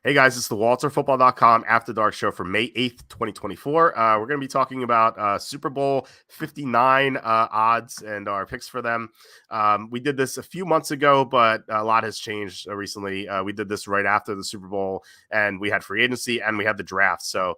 Hey guys, it's the WalterFootball.com After Dark Show for May 8th, 2024. We're going to be talking about Super Bowl 59 odds and our picks for them. We did this a few months ago, but a lot has changed recently. We did this right after the Super Bowl, and we had free agency and we had the draft. So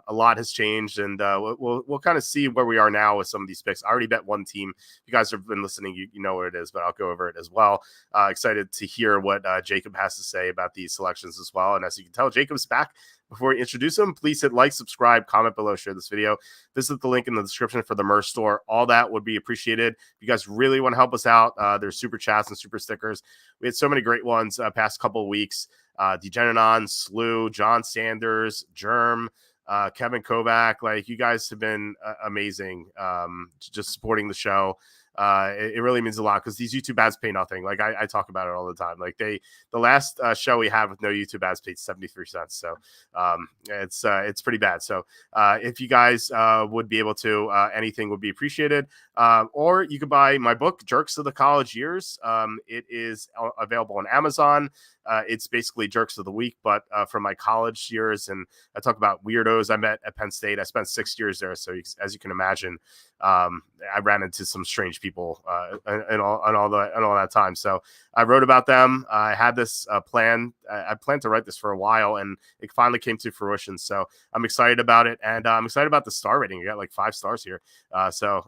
a lot has changed, and we'll kind of see where we are now with some of these picks. I already bet one team. If you guys have been listening, you know what it is, but I'll go over it as well. Excited to hear what Jacob has to say about these selections as well. And as you can tell, Jacob's back. Before we introduce him, please hit like, subscribe, comment below, share this video. Visit the link in the description for the merch store. All that would be appreciated. If you guys really want to help us out, there's super chats and super stickers. We had so many great ones past couple of weeks. Degeneron, Slew, John Sanders, Germ, Kevin Kovac. Like, you guys have been amazing, just supporting the show. It really means a lot because these YouTube ads pay nothing. Like I talk about it all the time. Like the last show we had with no YouTube ads paid 73 cents. So it's pretty bad. So if you guys would be able to, anything would be appreciated. Or you could buy my book, Jerks of the College Years. It is available on Amazon. It's basically Jerks of the Week, but from my college years. And I talk about weirdos I met at Penn State. I spent 6 years there. So as you can imagine, I ran into some strange people and all that time. So I wrote about them. I had this plan. I planned to write this for a while, and it finally came to fruition. So I'm excited about it, and I'm excited about the star rating. I got like 5 stars here. So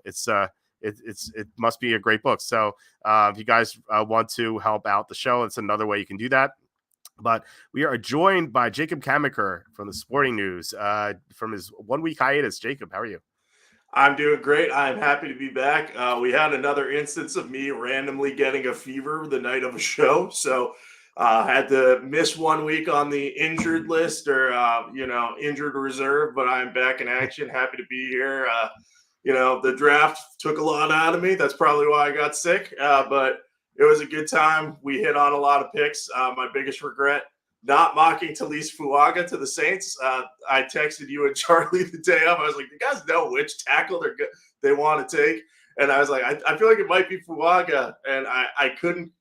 it must be a great book. So if you guys want to help out the show, it's another way you can do that. But we are joined by Jacob Camenker from the Sporting News from his 1 week hiatus. Jacob, how are you? I'm doing great. I'm happy to be back. We had another instance of me randomly getting a fever the night of a show. So had to miss 1 week on the injured list or, injured reserve, but I'm back in action. Happy to be here. The draft took a lot out of me. That's probably why I got sick, but it was a good time. We hit on a lot of picks. My biggest regret, not mocking Talise Fuaga to the Saints. I texted you and Charlie the day of. I was like, "You guys know which tackle they want to take?" And I was like, "I feel like it might be Fuaga," and I couldn't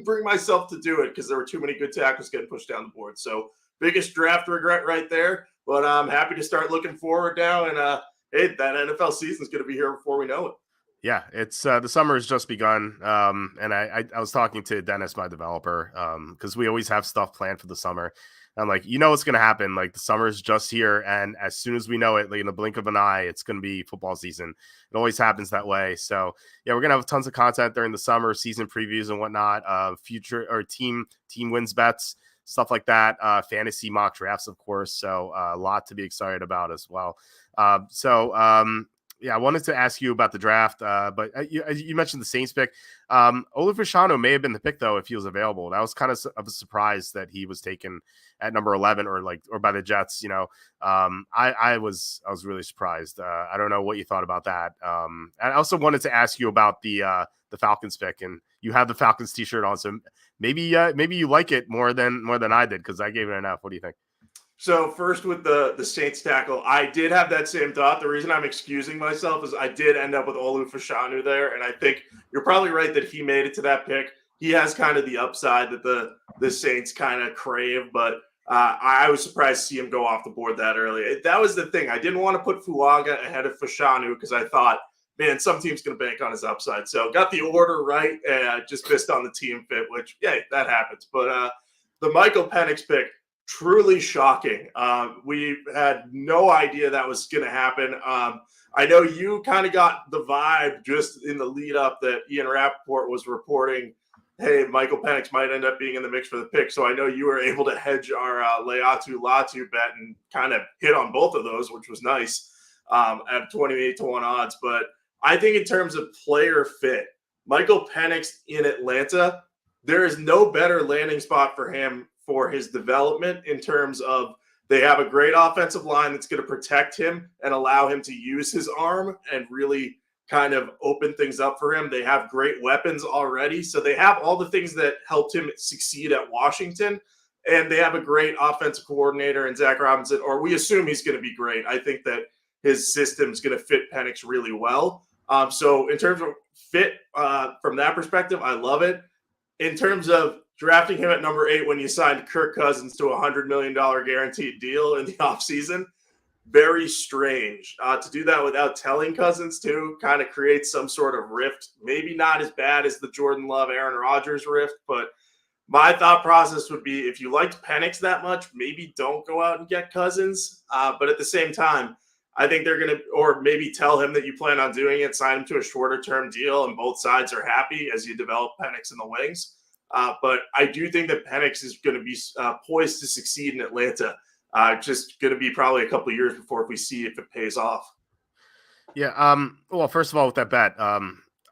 bring myself to do it because there were too many good tackles getting pushed down the board. So biggest draft regret right there. But I'm happy to start looking forward now. And hey, that NFL season is going to be here before we know it. Yeah, it's the summer has just begun, and I was talking to Dennis, my developer, because we always have stuff planned for the summer. I'm like, what's going to happen? Like, the summer is just here, and as soon as we know it, like in the blink of an eye, it's going to be football season. It always happens that way. So yeah, we're gonna have tons of content during the summer, season previews and whatnot, future or team wins bets, stuff like that, fantasy mock drafts, of course. So a lot to be excited about as well. Yeah, I wanted to ask you about the draft, but you mentioned the Saints pick. Olufashanu may have been the pick, though, if he was available. That was kind of a surprise that he was taken at number 11 or by the Jets. I was really surprised. I don't know what you thought about that. And I also wanted to ask you about the Falcons pick, and you have the Falcons t-shirt on, so maybe you like it more than I did because I gave it an F. What do you think? So first with the Saints tackle, I did have that same thought. The reason I'm excusing myself is I did end up with Olu Fashanu there, and I think you're probably right that he made it to that pick. He has kind of the upside that the Saints kind of crave, but I was surprised to see him go off the board that early. That was the thing. I didn't want to put Fuaga ahead of Fashanu because I thought, man, some team's going to bank on his upside. So got the order right, and just missed on the team fit, which, yeah, that happens. But the Michael Penix pick, truly shocking. We had no idea that was going to happen. I know you kind of got the vibe just in the lead up that Ian Rappaport was reporting, hey, Michael Penix might end up being in the mix for the pick. So I know you were able to hedge our Leatu Latu bet and kind of hit on both of those, which was nice at 28-1 odds. But I think in terms of player fit, Michael Penix in Atlanta, there is no better landing spot for him for his development in terms of they have a great offensive line that's going to protect him and allow him to use his arm and really kind of open things up for him. They have great weapons already. So they have all the things that helped him succeed at Washington. And they have a great offensive coordinator in Zach Robinson, or we assume he's going to be great. I think that his system is going to fit Penix really well. So in terms of fit from that perspective, I love it. In terms of drafting him at number 8 when you signed Kirk Cousins to a $100 million guaranteed deal in the offseason, very strange. To do that without telling Cousins too kind of creates some sort of rift. Maybe not as bad as the Jordan Love, Aaron Rodgers rift, but my thought process would be if you liked Penix that much, maybe don't go out and get Cousins. But at the same time, I think they're going to, or maybe tell him that you plan on doing it, sign him to a shorter term deal, and both sides are happy as you develop Penix in the wings. But I do think that Penix is going to be poised to succeed in Atlanta. Just going to be probably a couple of years before we see if it pays off. Yeah. Well, first of all, with that bet,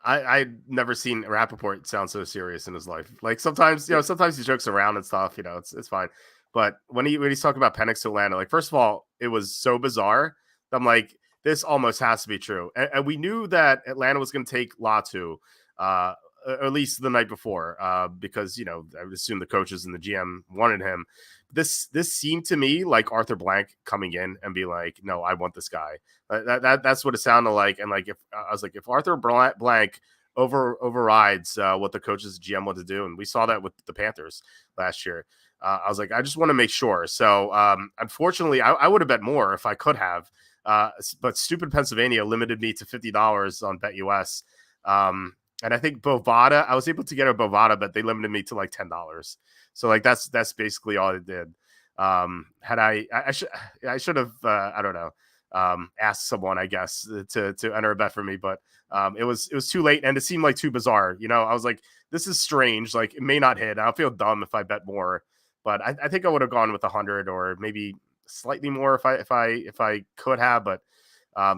I'd never seen Rappaport sound so serious in his life. Like sometimes, sometimes he jokes around and stuff. It's fine. But when he's talking about Penix to Atlanta, like first of all, it was so bizarre. I'm like, this almost has to be true. And we knew that Atlanta was going to take Latu, at least the night before, because, I would assume the coaches and the GM wanted him. This seemed to me like Arthur Blank coming in and be like, no, I want this guy. That's what it sounded like. And like, if Arthur Blank overrides what the coaches GM want to do, and we saw that with the Panthers last year, I was like, I just want to make sure. So unfortunately, I would have bet more if I could have. But stupid Pennsylvania limited me to $50 on BetUS. And I think Bovada, I was able to get a Bovada, but they limited me to like $10. So like that's basically all it did. Had I should have I don't know, asked someone, I guess, to enter a bet for me, but it was too late and it seemed like too bizarre. I was like, this is strange. Like it may not hit. I'll feel dumb if I bet more, but I think I would have gone with 100 or maybe slightly more if I could have, but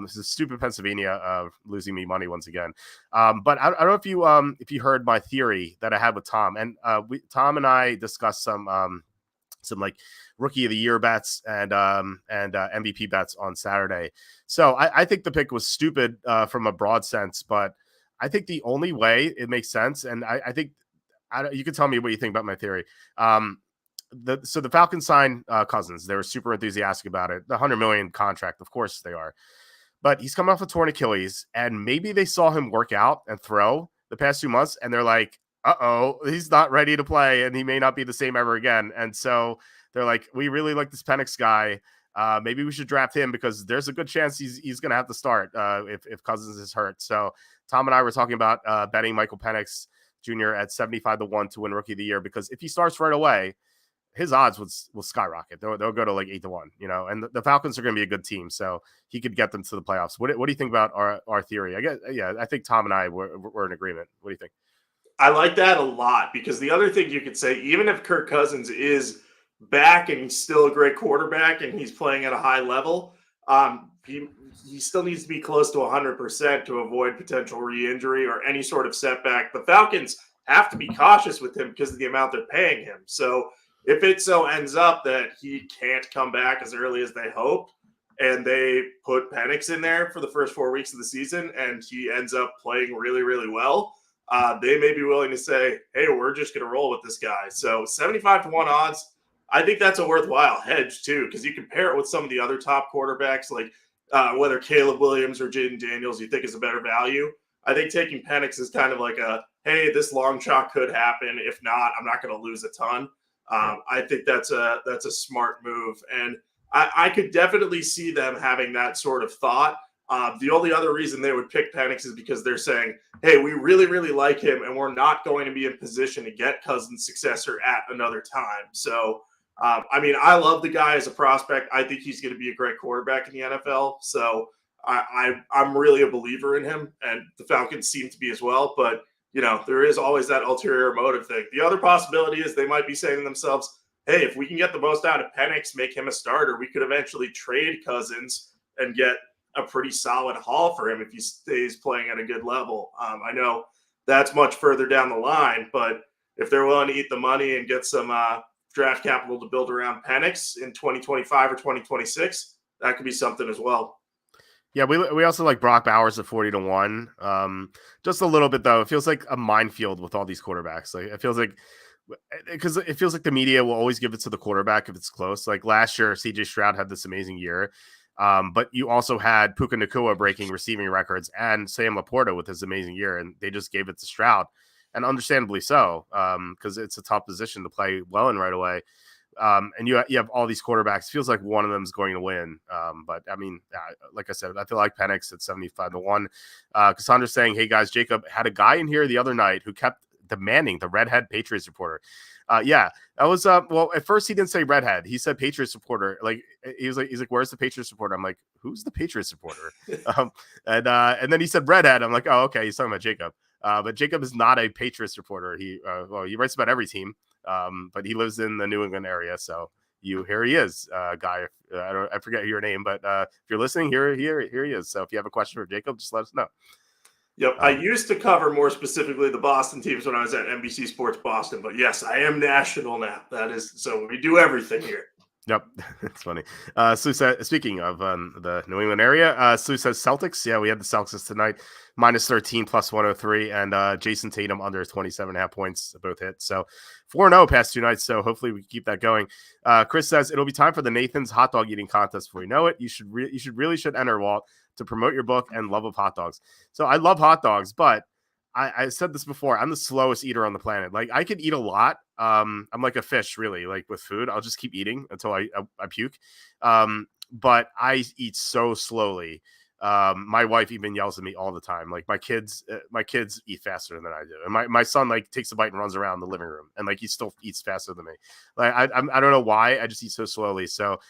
this is stupid Pennsylvania losing me money once again. But I don't know if you heard my theory that I had with Tom, and Tom and I discussed some like rookie of the year bets and MVP bets on Saturday. So I think the pick was stupid from a broad sense, but I think the only way it makes sense, and I think you can tell me what you think about my theory. So the Falcons signed Cousins. They were super enthusiastic about it. The $100 million contract, of course they are. But he's coming off a torn Achilles, and maybe they saw him work out and throw the past 2 months, and they're like, uh-oh, he's not ready to play, and he may not be the same ever again. And so they're like, we really like this Penix guy. Maybe we should draft him because there's a good chance he's going to have to start if Cousins is hurt. So Tom and I were talking about betting Michael Penix Jr. at 75-1 to win Rookie of the Year, because if he starts right away, his odds will skyrocket. They'll go to like 8-1, and the Falcons are going to be a good team. So he could get them to the playoffs. What do you think about our theory? I guess, yeah, I think Tom and I were in agreement. What do you think? I like that a lot, because the other thing you could say, even if Kirk Cousins is back and he's still a great quarterback and he's playing at a high level, he still needs to be close to 100% to avoid potential re-injury or any sort of setback. The Falcons have to be cautious with him because of the amount they're paying him. So if it so ends up that he can't come back as early as they hoped, and they put Penix in there for the first 4 weeks of the season, and he ends up playing really, really well, they may be willing to say, hey, we're just going to roll with this guy. So 75-1 odds, I think that's a worthwhile hedge too, because you compare it with some of the other top quarterbacks, like whether Caleb Williams or Jaden Daniels you think is a better value. I think taking Penix is kind of like hey, this long shot could happen. If not, I'm not going to lose a ton. I think that's a smart move, and I could definitely see them having that sort of thought. The only other reason they would pick Penix is because they're saying, hey, we really, really like him, and we're not going to be in position to get Cousins' successor at another time. So, I love the guy as a prospect. I think he's going to be a great quarterback in the NFL. So I'm really a believer in him, and the Falcons seem to be as well. But there is always that ulterior motive thing. The other possibility is they might be saying to themselves, hey, if we can get the most out of Penix, make him a starter, we could eventually trade Cousins and get a pretty solid haul for him if he stays playing at a good level. I know that's much further down the line, but if they're willing to eat the money and get some draft capital to build around Penix in 2025 or 2026, that could be something as well. Yeah, we also like Brock Bowers at 40-1. Just a little bit though. It feels like a minefield with all these quarterbacks. Like it feels like the media will always give it to the quarterback if it's close. Like last year, CJ Stroud had this amazing year. But you also had Puka Nacua breaking receiving records and Sam Laporta with his amazing year, and they just gave it to Stroud. and understandably so, because it's a tough position to play well in right away. And you have all these quarterbacks. Feels like one of them is going to win. But I mean, like I said, I feel like Penix at 75-1. Cassandra's saying, "Hey guys, Jacob had a guy in here the other night who kept demanding the redhead Patriots reporter." Yeah, that was well. At first, he didn't say redhead. He said Patriots reporter. Like he's like, "Where's the Patriots reporter?" I'm like, "Who's the Patriots reporter?" And then he said redhead. I'm like, "Oh, okay." He's talking about Jacob. But Jacob is not a Patriots reporter. He writes about every team. But he lives in the New England area, so here he is, guy. I forget your name, but if you're listening, here he is. So if you have a question for Jacob, just let us know. Yep, I used to cover more specifically the Boston teams when I was at NBC Sports Boston, but yes, I am national now. That is, so we do everything here. Yep, it's funny. Sue said, speaking of the New England area, Sue says Celtics. Yeah, we had the Celtics tonight, -13 plus 103, and Jason Tatum under 27.5 points, both hit. So 4-0 past 2 nights. So hopefully we can keep that going. Chris says it'll be time for the Nathan's hot dog eating contest before we know it. You should enter, Walt, to promote your book and love of hot dogs. So I love hot dogs, but I said this before. I'm the slowest eater on the planet. Like I could eat a lot. I'm like a fish, really. Like with food, I'll just keep eating until I puke. But I eat so slowly. My wife even yells at me all the time. Like my kids eat faster than I do, and my son like takes a bite and runs around the living room, and like he still eats faster than me. Like I don't know why. I just eat so slowly. So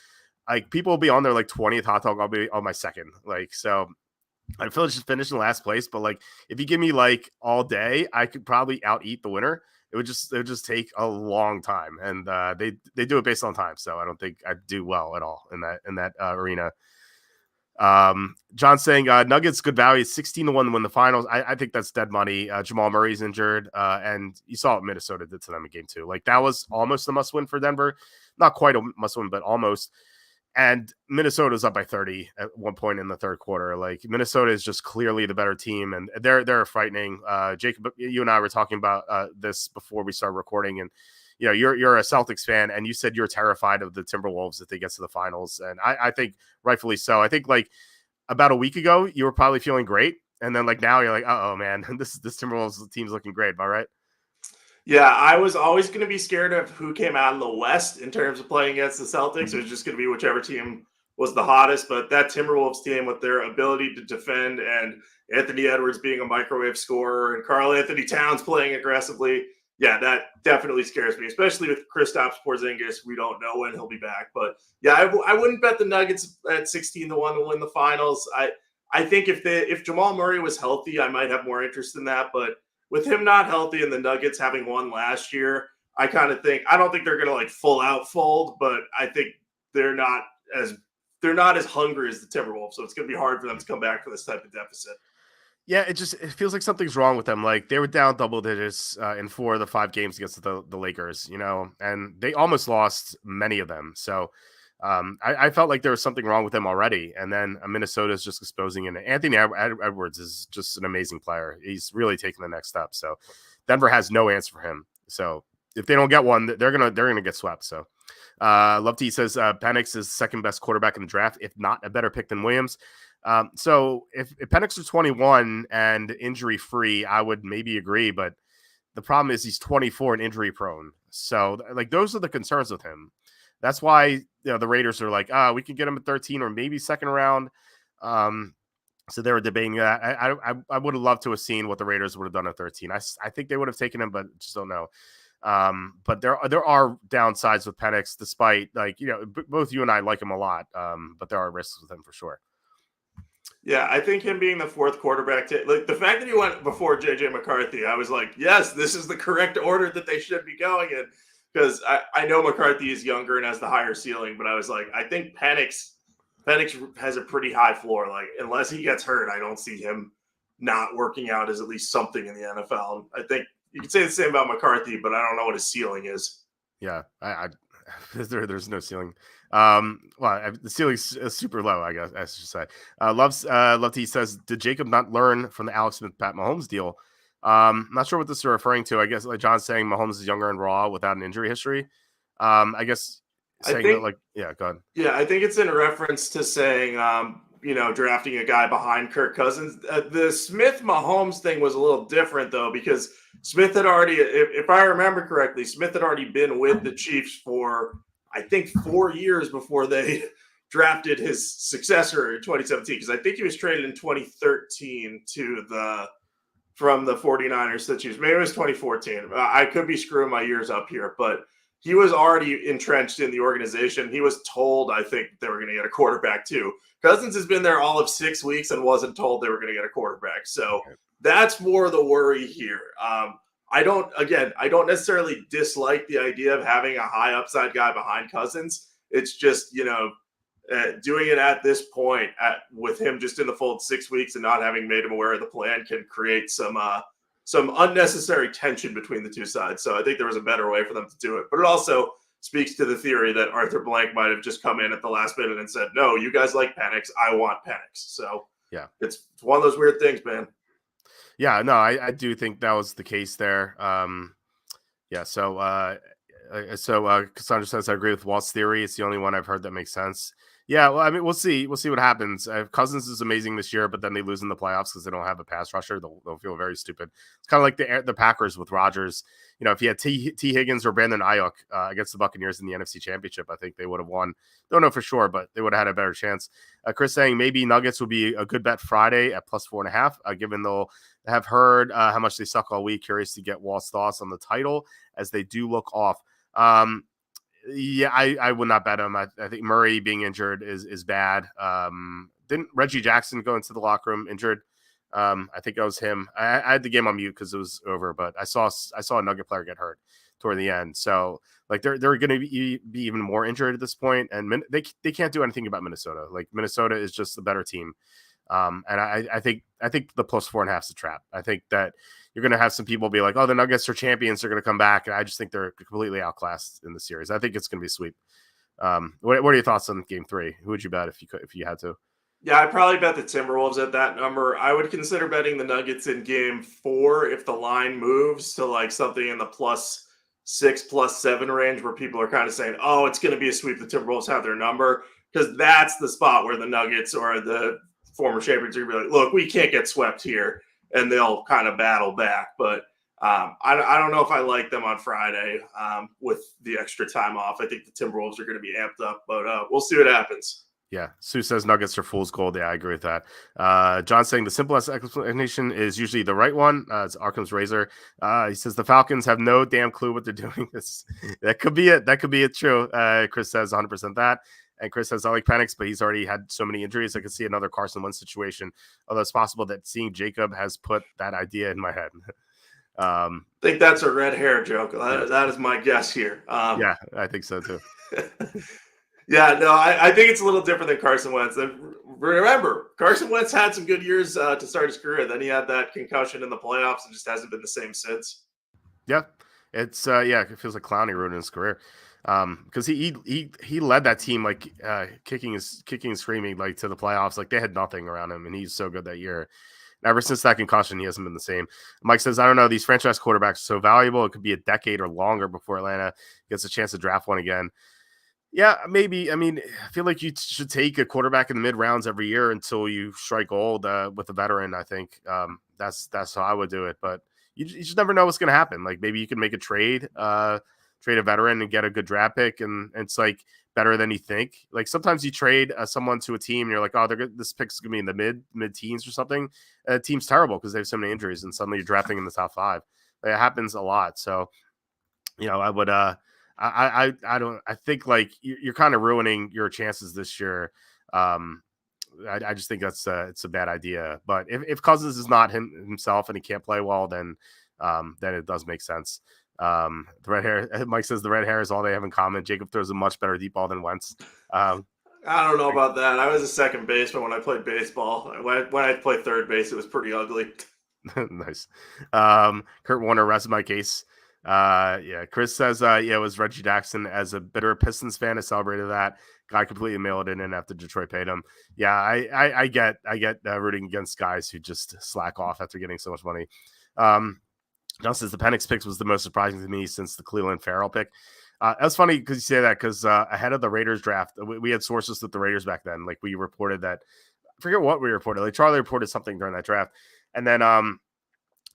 like people will be on their like 20th hot dog, I'll be on my second. Like so. I feel just finished in last place, but like if you give me like all day, I could probably out eat the winner. It would just take a long time, and they do it based on time. So I don't think I'd do well at all in that arena. John saying Nuggets good value, 16-1 to win the finals. I think that's dead money. Jamal Murray's injured, and you saw what Minnesota did to them in game 2. Like that was almost a must win for Denver, not quite a must win, but almost. And Minnesota's up by 30 at one point in the third quarter. Like Minnesota is just clearly the better team, and they're frightening. Jacob, you and I were talking about this before we started recording, and you know you're a Celtics fan, and you said you're terrified of the Timberwolves if they get to the finals, and I think rightfully so. I think like about a week ago you were probably feeling great, and then like now you're like, oh man, this Timberwolves team's looking great. Am I right? Yeah, I was always going to be scared of who came out in the West in terms of playing against the Celtics. It was just going to be whichever team was the hottest. But that Timberwolves team, with their ability to defend and Anthony Edwards being a microwave scorer and Karl Anthony Towns playing aggressively, yeah, that definitely scares me, especially with Kristaps Porzingis. We don't know when he'll be back. But yeah, I wouldn't bet the Nuggets at 16-1 to win the finals. I think if Jamal Murray was healthy, I might have more interest in that. But with him not healthy and the Nuggets having won last year, I don't think they're going to like full out fold, but I think they're not as hungry as the Timberwolves. So it's going to be hard for them to come back for this type of deficit. Yeah, it feels like something's wrong with them. Like they were down double digits in 4 of the 5 games against the Lakers, and they almost lost many of them. So I felt like there was something wrong with them already. And then Minnesota is just exposing it. Anthony Edwards is just an amazing player. He's really taking the next step. So Denver has no answer for him. So if they don't get one, they're gonna get swept. So Love T says Penix is second best quarterback in the draft, if not a better pick than Williams. So if Penix is 21 and injury free, I would maybe agree, but the problem is he's 24 and injury prone. So like those are the concerns with him. That's why the Raiders are like, we could get him at 13 or maybe second round. So they were debating that. I would have loved to have seen what the Raiders would have done at 13. I think they would have taken him, but just don't know. But there are downsides with Penix, despite both you and I like him a lot. But there are risks with him for sure. Yeah, I think him being the fourth quarterback, like the fact that he went before JJ McCarthy, I was like, yes, this is the correct order that they should be going in. Because I know McCarthy is younger and has the higher ceiling, but I was like, I think Penix has a pretty high floor. Like, unless he gets hurt, I don't see him not working out as at least something in the NFL. I think you could say the same about McCarthy, but I don't know what his ceiling is. Yeah, there's no ceiling. The ceiling's super low, I guess I should say. Love T says, did Jacob not learn from the Alex Smith Pat Mahomes deal? Not sure what this is referring to. I guess like John's saying Mahomes is younger and raw without an injury history. I guess saying that, like, yeah, go ahead. Yeah, I think it's in reference to saying drafting a guy behind Kirk Cousins. The Smith-Mahomes thing was a little different, though, because Smith had already, if I remember correctly, Smith had already been with the Chiefs for, I think, 4 years before they drafted his successor in 2017, because I think he was traded in 2013 from the 49ers to the Chiefs. Maybe it was 2014. I could be screwing my years up here, but he was already entrenched in the organization. He was told, I think, they were going to get a quarterback too. Cousins has been there all of 6 weeks and wasn't told they were going to get a quarterback. So that's more the worry here. I don't necessarily dislike the idea of having a high upside guy behind Cousins. It's just, doing it at this point with him just in the fold 6 weeks and not having made him aware of the plan can create some unnecessary tension between the two sides. So I think there was a better way for them to do it. But it also speaks to the theory that Arthur Blank might have just come in at the last minute and said, no, you guys like Penix. I want Penix. So yeah, it's one of those weird things, man. Yeah, no, I do think that was the case there. So Cassandra says, I agree with Walt's theory. It's the only one I've heard that makes sense. Yeah, well, I mean, we'll see. We'll see what happens. Cousins is amazing this year, but then they lose in the playoffs because they don't have a pass rusher. They'll feel very stupid. It's kind of like the Packers with Rodgers. If you had T. Higgins or Brandon Ayuk against the Buccaneers in the NFC Championship, I think they would have won. Don't know for sure, but they would have had a better chance. Chris saying maybe Nuggets would be a good bet Friday at +4.5, given they'll have heard how much they suck all week. Curious to get Walt's thoughts on the title as they do look off. Yeah, I would not bet him. I think Murray being injured is bad. Didn't Reggie Jackson go into the locker room injured? I think that was him. I had the game on mute because it was over, but I saw a Nugget player get hurt toward the end. So like they're going to be even more injured at this point, and they can't do anything about Minnesota. Like Minnesota is just the better team. And I think the +4.5 is a trap. I think that you're going to have some people be like, oh, the Nuggets are champions. They're going to come back. And I just think they're completely outclassed in the series. I think it's going to be a sweep. What are your thoughts on game 3? Who would you bet if you had to? Yeah, I'd probably bet the Timberwolves at that number. I would consider betting the Nuggets in game 4 if the line moves to like something in the +6, +7 range where people are kind of saying, oh, it's going to be a sweep. The Timberwolves have their number, because that's the spot where the Nuggets or the former champions are going to be like, look, we can't get swept here. And they'll kind of battle back. But I don't know if I like them on Friday with the extra time off. I think the Timberwolves are going to be amped up, but we'll see what happens. Yeah. Sue says Nuggets are fool's gold. Yeah, I agree with that. John saying the simplest explanation is usually the right one. It's Arkham's razor. He says the Falcons have no damn clue what they're doing. That could be it. That could be it. True. Chris says 100% that. And Chris says, I like Penix, but he's already had so many injuries. I could see another Carson Wentz situation. Although it's possible that seeing Jacob has put that idea in my head. I think that's a red hair joke. That is my guess here. Yeah, I think so too. Yeah, no, I think it's a little different than Carson Wentz. Remember, Carson Wentz had some good years to start his career. Then he had that concussion in the playoffs and just hasn't been the same since. Yeah, it's it feels like Clowney ruined his career. Because he led that team like kicking and screaming like to the playoffs. Like they had nothing around him, and he's so good that year. And ever since that concussion, he hasn't been the same. Mike says, I don't know, these franchise quarterbacks are so valuable. It could be a decade or longer before Atlanta gets a chance to draft one again. Yeah, maybe. I mean, I feel like you should take a quarterback in the mid rounds every year until you strike gold with a veteran. I think that's how I would do it. But you just never know what's going to happen. Like maybe you can make a trade a veteran and get a good draft pick, and it's like better than you think. Like sometimes you trade someone to a team and you're like, oh, this pick's gonna be in the mid teens or something. Team's terrible because they have so many injuries, and suddenly you're drafting in the top 5. Like, it happens a lot. So I would I think like you're kind of ruining your chances this year. I just think it's a bad idea. But if Cousins is not himself and he can't play well, then it does make sense. The red hair, Mike says the red hair is all they have in common. Jacob throws a much better deep ball than Wentz. I don't know about that. I was a second baseman when I played baseball. When I played third base, it was pretty ugly. Nice. Kurt Warner rested my case. Chris says, it was Reggie Jackson. As a bitter Pistons fan, I celebrated that. Guy completely mailed it in after Detroit paid him. Yeah, I get rooting against guys who just slack off after getting so much money. John says the Penix pick was the most surprising to me since the Cleveland Farrell pick. That's funny because you say that because ahead of the Raiders draft, we had sources with the Raiders back then. Like we reported that forget what we reported. Like Charlie reported something during that draft, and then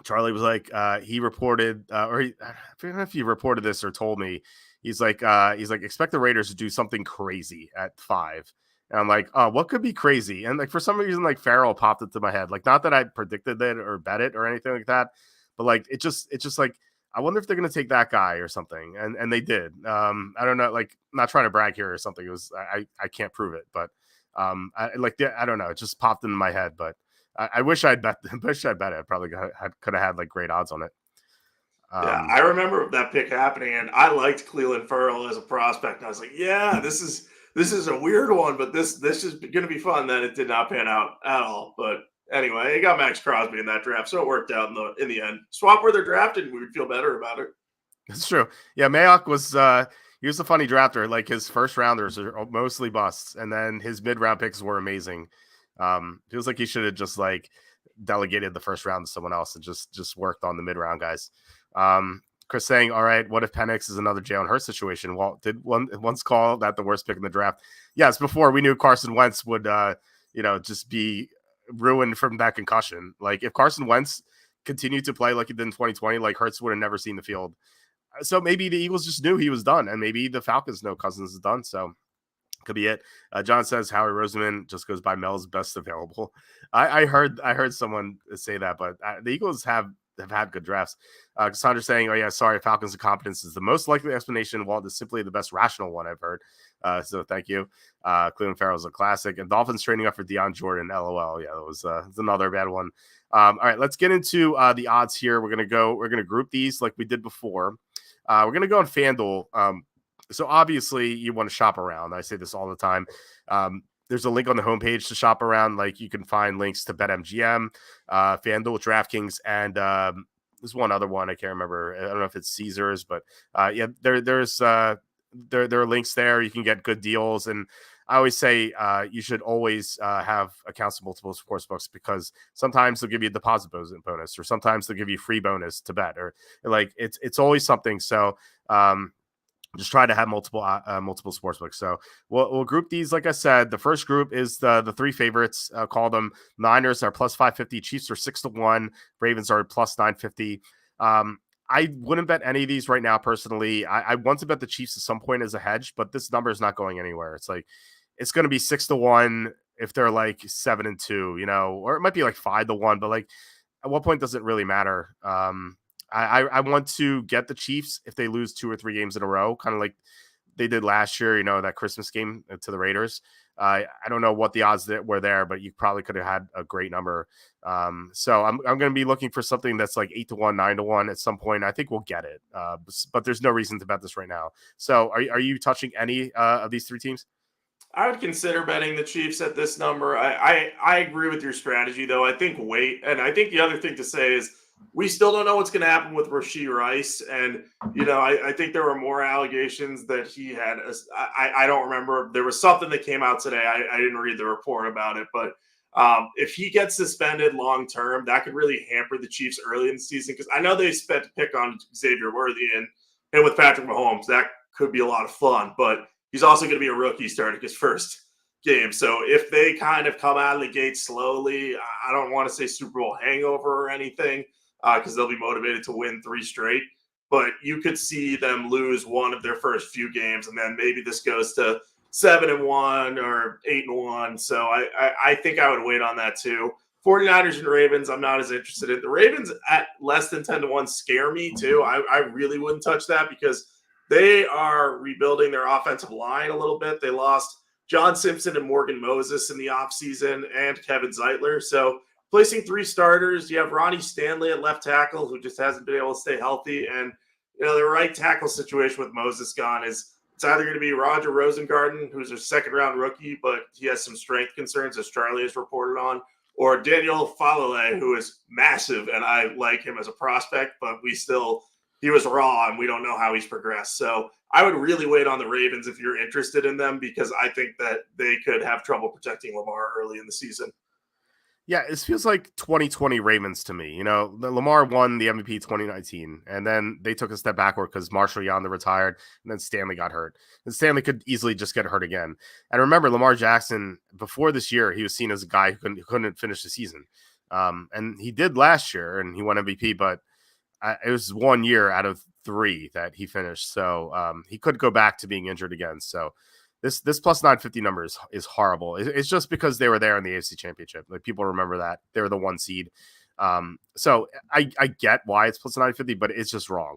Charlie was like, he reported, I don't know if he reported this or told me. He's like, expect the Raiders to do something crazy at 5. And I'm like, oh, what could be crazy? And like for some reason, like Farrell popped into my head. Like, not that I predicted it or bet it or anything like that, but like it's just like I wonder if they're gonna take that guy or something. And they did. I don't know, like I'm not trying to brag here or something. It was I can't prove it, but I don't know, it just popped into my head. But I wish I'd bet. Wish I bet it. I probably could have had like great odds on it. Yeah, I remember that pick happening, and I liked Cleveland Ferrell as a prospect. And I was like, yeah, this is a weird one, but this is going to be fun. Then it did not pan out at all. But anyway, it got Max Crosby in that draft, so it worked out in the end. Swap where they're drafted, and we would feel better about it. It's true. Yeah, Mayock was he was a funny drafter. Like his first rounders are mostly busts, and then his mid round picks were amazing. Feels like he should have just like delegated the first round to someone else and just worked on the mid round guys. Chris saying, all right, what if Penix is another Jalen Hurts situation? Walt did once call that the worst pick in the draft. Yes, before we knew Carson Wentz would just be ruined from that concussion. Like if Carson Wentz continued to play like he did in 2020, like Hurts would have never seen the field. So maybe the Eagles just knew he was done, and maybe the Falcons know Cousins is done. So could be it. John says Howie Roseman just goes by Mel's best available. I heard someone say that, but the Eagles have had good drafts. Cassandra saying, oh yeah, sorry, Falcons' incompetence is the most likely explanation. Walt is simply the best rational one I've heard. So thank you. Cleveland Farrell is a classic, and Dolphins trading up for Deion Jordan. LOL. Yeah, that was another bad one. All right, let's get into the odds here. We're gonna group these like we did before. We're gonna go on FanDuel. So obviously you want to shop around. I say this all the time. There's a link on the homepage to shop around. Like you can find links to BetMGM, FanDuel, DraftKings, and there's one other one I can't remember. I don't know if it's Caesars, but yeah, there are links there. You can get good deals, and I always say you should always have accounts of multiple sports books because sometimes they'll give you a deposit bonus, or sometimes they'll give you free bonus to bet, or like it's always something. So just try to have multiple sportsbooks. So we'll group these. Like I said, the first group is the three favorites. Call them. Niners are plus 550. Chiefs are 6-1. Ravens are plus 950. I wouldn't bet any of these right now personally. I want to bet the Chiefs at some point as a hedge, but this number is not going anywhere. It's like it's going to be 6-1 if they're like 7-2, or it might be like 5-1. But like, at what point does it really matter? I want to get the Chiefs if they lose 2 or 3 games in a row, kind of like they did last year, that Christmas game to the Raiders. I don't know what the odds that were there, but you probably could have had a great number. So I'm going to be looking for something that's like 8-1, 9-1 at some point. I think we'll get it, but there's no reason to bet this right now. So are you touching any of these 3 teams? I would consider betting the Chiefs at this number. I agree with your strategy, though. I think wait. And I think the other thing to say is we still don't know what's going to happen with Rashee Rice. And, I think there were more allegations that he had. I don't remember. There was something that came out today. I didn't read the report about it. But if he gets suspended long term, that could really hamper the Chiefs early in the season. Because I know they spent to pick on Xavier Worthy and with Patrick Mahomes. That could be a lot of fun. But he's also going to be a rookie starting his first game. So if they kind of come out of the gate slowly, I don't want to say Super Bowl hangover or anything because they'll be motivated to win 3 straight. But you could see them lose one of their first few games, and then maybe this goes to 7-1 or 8-1. So I think I would wait on that too. 49ers and Ravens, I'm not as interested in. The Ravens at less than 10-1 scare me too. I really wouldn't touch that because they are rebuilding their offensive line a little bit. They lost John Simpson and Morgan Moses in the offseason and Kevin Zeitler. So placing 3 starters, you have Ronnie Stanley at left tackle, who just hasn't been able to stay healthy. And, the right tackle situation with Moses gone is it's either going to be Roger Rosengarten, who's a second-round rookie, but he has some strength concerns, as Charlie has reported on, or Daniel Falale, who is massive, and I like him as a prospect, but he was raw, and we don't know how he's progressed. So I would really wait on the Ravens if you're interested in them because I think that they could have trouble protecting Lamar early in the season. Yeah, this feels like 2020 Ravens to me. Lamar won the MVP 2019, and then they took a step backward because Marshall Yonder retired, and then Stanley got hurt. And Stanley could easily just get hurt again. And remember, Lamar Jackson, before this year, he was seen as a guy who couldn't finish the season. And he did last year, and he won MVP, but it was 1 year out of 3 that he finished. So he could go back to being injured again. So this plus 950 number is horrible. It's just because they were there in the AFC Championship. Like, people remember that they were the 1 seed. So I get why it's plus 950, but it's just wrong.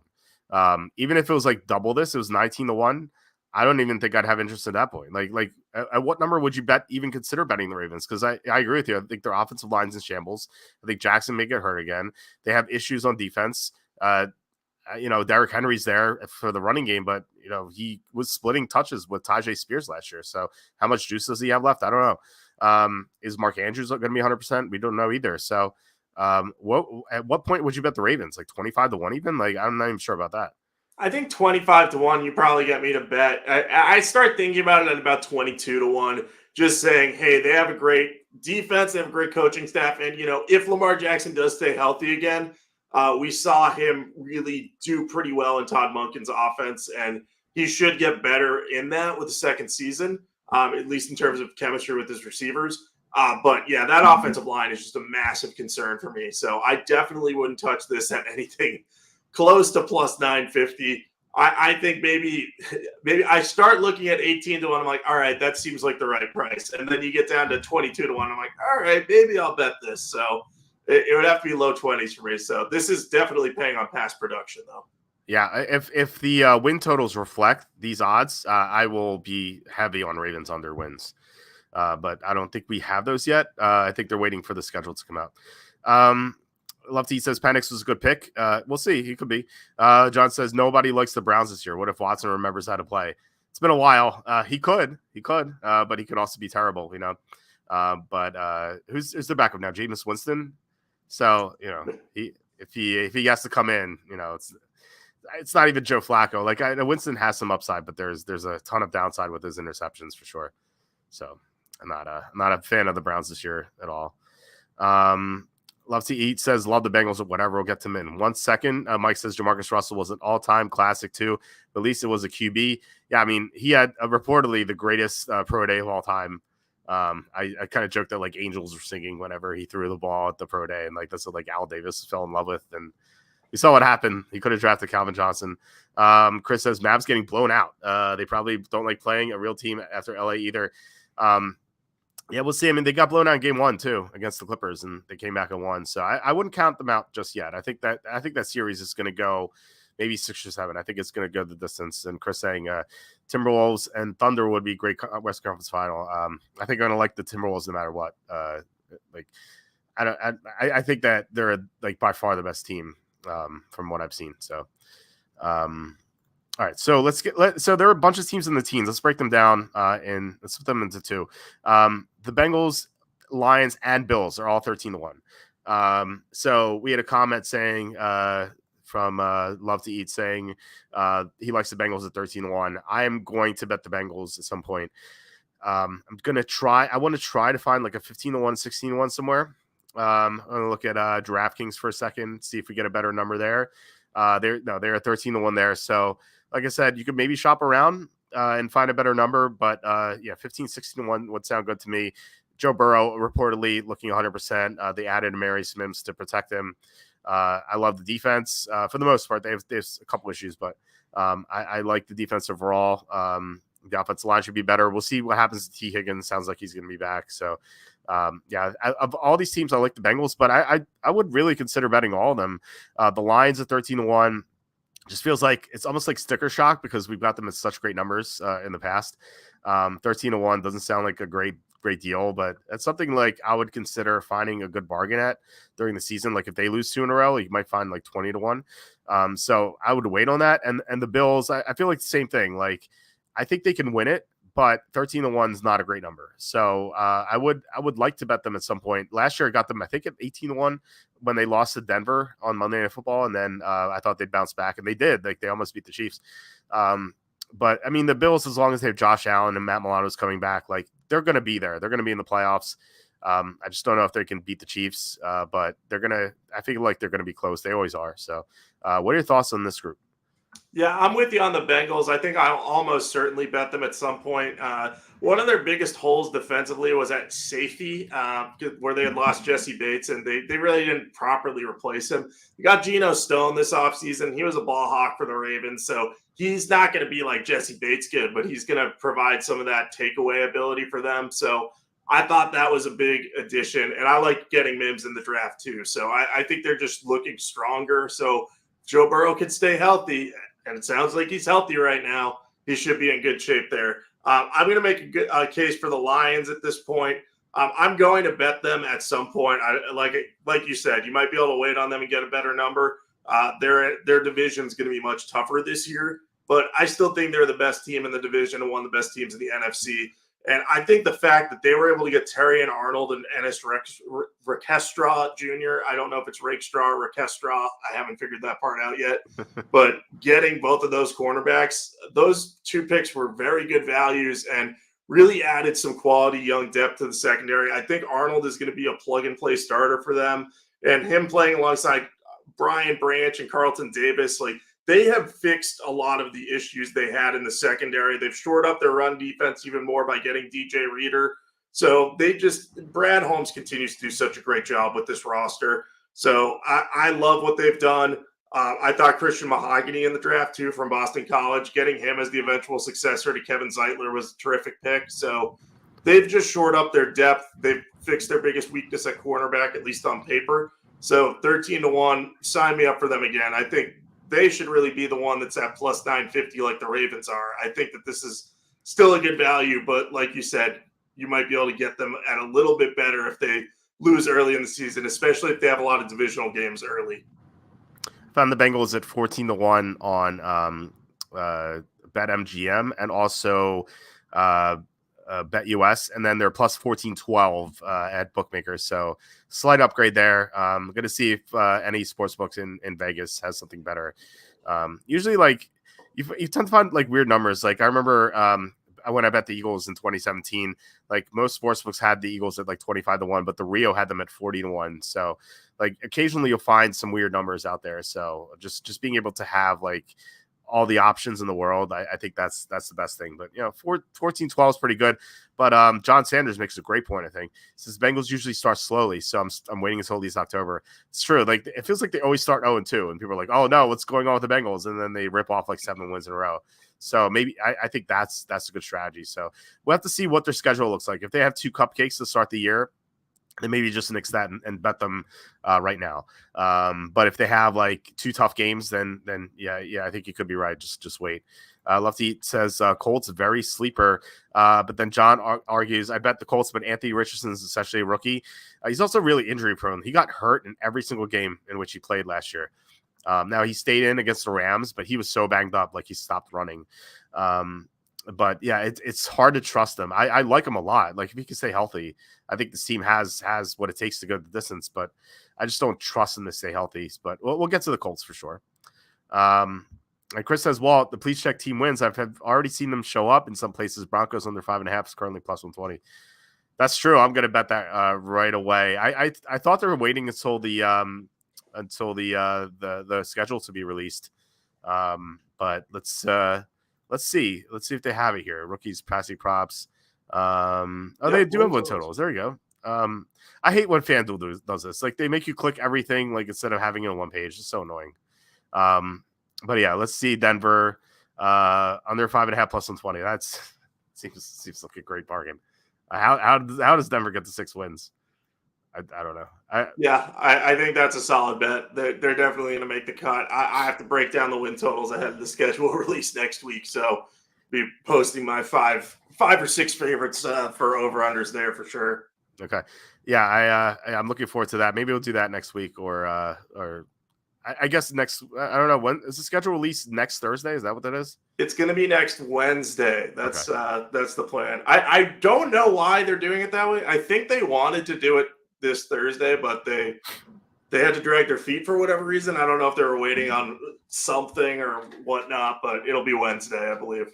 Even if it was like double this, it was 19-1. I don't even think I'd have interest at that point. Like at what number would you even consider betting the Ravens? Because I agree with you. I think their offensive line's in shambles. I think Jackson may get hurt again. They have issues on defense. Derrick Henry's there for the running game, but he was splitting touches with Tajay Spears last year. So how much juice does he have left? I don't know. Is Mark Andrews going to be 100%? We don't know either. So at what point would you bet the Ravens? Like 25-1 even? Like, I'm not even sure about that. I think 25-1, you probably get me to bet. I start thinking about it at about 22-1, just saying, hey, they have a great defense, they have a great coaching staff, and if Lamar Jackson does stay healthy again, we saw him really do pretty well in Todd Monken's offense, and he should get better in that with the second season, at least in terms of chemistry with his receivers. But yeah, that offensive line is just a massive concern for me. So I definitely wouldn't touch this at anything close to plus 950. I think maybe I start looking at 18-1. I'm like, all right, that seems like the right price. And then you get down to 22-1. I'm like, all right, maybe I'll bet this. So it would have to be low 20s for me. So this is definitely paying on past production, though. Yeah, if the win totals reflect these odds, I will be heavy on Ravens under wins. But I don't think we have those yet. I think they're waiting for the schedule to come out. Lefty says Penix was a good pick. We'll see. He could be. John says nobody likes the Browns this year. What if Watson remembers how to play? It's been a while. He could, but he could also be terrible. But who's the backup now? Jameis Winston. So if he has to come in, it's not even Joe Flacco. Like, Winston has some upside, but there's a ton of downside with his interceptions for sure. So I'm not a fan of the Browns this year at all. Love to Eat says, love the Bengals or whatever. We'll get to them in 1 second. Mike says Jamarcus Russell was an all-time classic too. But at least it was a QB. Yeah, I mean, he had reportedly the greatest pro day of all time. I kind of joked that like angels were singing whenever he threw the ball at the pro day, and like that's what like Al Davis fell in love with. And we saw what happened. He could have drafted Calvin Johnson. Chris says Mavs getting blown out. They probably don't like playing a real team after LA either. Yeah, we'll see. I mean, they got blown out in game 1 too against the Clippers, and they came back and won. So I wouldn't count them out just yet. I think that series is going to go maybe 6 or 7. I think it's going to go the distance. And Chris saying Timberwolves and Thunder would be great West Conference final. I think I'm going to like the Timberwolves no matter what. I think that they're like by far the best team from what I've seen. So. All right, so so there are a bunch of teams in the teens. Let's break them down and let's put them into 2. The Bengals, Lions, and Bills are all 13-1. So we had a comment saying from Love to Eat saying he likes the Bengals at 13-1. I am going to bet the Bengals at some point. I'm gonna try. I want to try to find like a 15-1, 16-1 somewhere. I'm gonna look at DraftKings for a second, see if we get a better number there. They're at 13-1 there. So, like I said, you could maybe shop around and find a better number, but 15, 16-1 would sound good to me. Joe Burrow reportedly looking 100%. They added Mary Smims to protect him. I love the defense for the most part. They have a couple issues, but I like the defense overall. The offensive line should be better. We'll see what happens to T. Higgins. Sounds like he's going to be back. So, of all these teams, I like the Bengals, but I would really consider betting all of them. The Lions at 13-1 just feels like it's almost like sticker shock because we've got them at such great numbers in the past. 13-1 doesn't sound like a great deal, but it's something like I would consider finding a good bargain at during the season. Like if they lose 2 in a row, you might find like 20-1. So I would wait on that. And the Bills, I feel like the same thing. Like I think they can win it, but 13-1 is not a great number. So I would like to bet them at some point. Last year I got them, I think, at 18-1 when they lost to Denver on Monday Night Football, and then I thought they'd bounce back, and they did. Like they almost beat the Chiefs. But I mean, the Bills, as long as they have Josh Allen and Matt Milano's coming back, like they're going to be there. They're going to be in the playoffs. I just don't know if they can beat the Chiefs, but I feel like they're gonna be close. They always are. So, what are your thoughts on this group? Yeah, I'm with you on the Bengals. I think I'll almost certainly bet them at some point. One of their biggest holes defensively was at safety, where they had lost Jesse Bates, and they really didn't properly replace him. You got Geno Stone this offseason. He was a ball hawk for the Ravens, so he's not going to be like Jesse Bates good, but he's going to provide some of that takeaway ability for them. So I thought that was a big addition, and I like getting Mims in the draft too. So I think they're just looking stronger. So Joe Burrow can stay healthy, and it sounds like he's healthy right now. He should be in good shape there. I'm going to make a good case for the Lions at this point. I'm going to bet them at some point. Like you said, you might be able to wait on them and get a better number. Their division is going to be much tougher this year, but I still think they're the best team in the division and one of the best teams in the NFC. And I think the fact that they were able to get Terry and Arnold and Ennis Rakestraw Jr., I don't know if it's Rakestraw or Rakestraw. I haven't figured that part out yet. But getting both of those cornerbacks, those two picks were very good values and really added some quality young depth to the secondary. I think Arnold is going to be a plug-and-play starter for them. And him playing alongside Brian Branch and Carlton Davis, like, they have fixed a lot of the issues they had in the secondary. They've shored up their run defense even more by getting DJ Reader. So Brad Holmes continues to do such a great job with this roster. So I love what they've done. I thought Christian Mahogany in the draft too from Boston College, getting him as the eventual successor to Kevin Zeitler was a terrific pick. So they've just shored up their depth. They've fixed their biggest weakness at cornerback, at least on paper. So 13-1, sign me up for them again. I think they should really be the one that's at plus 950 like the Ravens are. I think that this is still a good value, but like you said, you might be able to get them at a little bit better if they lose early in the season, especially if they have a lot of divisional games early. Found the Bengals at 14-1 on BetMGM and also BetUS, and then they're plus 14-12 at bookmakers. So slight upgrade there. Going to see if any sports books in Vegas has something better. Usually, like you tend to find like weird numbers. Like I remember when I bet the Eagles in 2017, like most sports books had the Eagles at like 25-1, but the Rio had them at 40-1. So like occasionally you'll find some weird numbers out there. So just being able to have like all the options in the world, I think that's the best thing. But 14-12 is pretty good. But John Sanders makes a great point. I think since Bengals usually start slowly, so I'm waiting until at least October. It's true. Like it feels like they always start 0-2, and people are like, "Oh no, what's going on with the Bengals?" And then they rip off like 7 wins in a row. So maybe I think that's a good strategy. So we'll have to see what their schedule looks like. If they have 2 cupcakes to start the year, then maybe just nix that and bet them right now. But if they have like 2 tough games, then yeah, I think you could be right. Just wait. Lefty says Colts very sleeper, but then John argues I bet the Colts, but Anthony Richardson's essentially a rookie. He's also really injury prone. He got hurt in every single game in which he played last year. Now he stayed in against the Rams, but he was so banged up, like he stopped running. But yeah, it's hard to trust him. I like him a lot. Like if he can stay healthy, I think this team has what it takes to go the distance. But I just don't trust him to stay healthy. But we'll get to the Colts for sure. And Chris says, Walt, the please check team wins. I've already seen them show up in some places. Broncos under 5.5 is currently plus 120. That's true. I'm going to bet that right away. I thought they were waiting until the schedule to be released. But let's see if they have it here. Rookies passing props. They do have win totals. There you go. I hate when FanDuel does this. Like they make you click everything like instead of having it on one page. It's so annoying. But yeah, let's see Denver under 5.5 plus 120. That seems like a great bargain. How does Denver get to 6 wins? I don't know. I think that's a solid bet. They're definitely going to make the cut. I have to break down the win totals ahead of the schedule release next week, so be posting my five or six favorites for over-unders there for sure. Okay. Yeah, I'm looking forward to that. Maybe we'll do that next week or I guess next. I don't know, when is the schedule released? Next Thursday? Is that what that is? It's going to be next Wednesday. That's the plan. I don't know why they're doing it that way. I think they wanted to do it this Thursday, but they had to drag their feet for whatever reason. I don't know if they were waiting on something or whatnot, but it'll be Wednesday, I believe.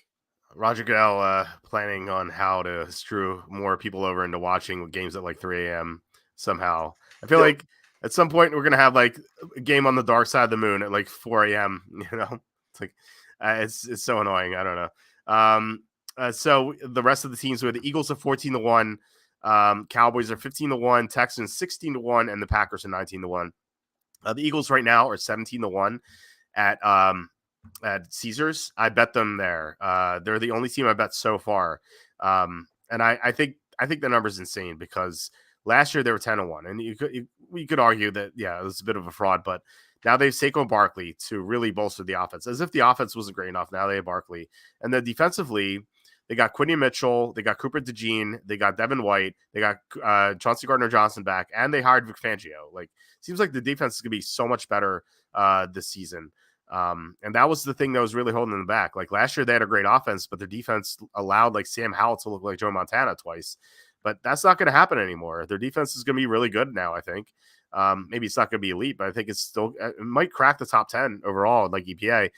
Roger Goodell planning on how to screw more people over into watching games at like 3 a.m. somehow. I feel Yep. like at some point we're gonna have like a game on the dark side of the moon at like 4 a.m. You know, it's like it's so annoying. I don't know. So the rest of the teams, were the Eagles are 14-1, Cowboys are 15-1, Texans 16-1, and the Packers are 19-1. The Eagles right now are 17-1 at Caesars. I bet them there. They're the only team I bet so far. And I think the number's insane because last year they were 10-1, and you could argue that it was a bit of a fraud, but now they've Saquon Barkley to really bolster the offense. As if the offense wasn't great enough, now they have Barkley, and then defensively they got Quinny Mitchell, they got Cooper DeJean, they got Devin White, they got Chauncey Gardner-Johnson back, and they hired Vic Fangio. Like, seems like the defense is gonna be so much better this season. And that was the thing that was really holding them back. Like last year, they had a great offense, but their defense allowed like Sam Howell to look like Joe Montana twice. But that's not going to happen anymore. Their defense is going to be really good now, I think. Maybe it's not going to be elite, but I think it might crack the top 10 overall, like EPA.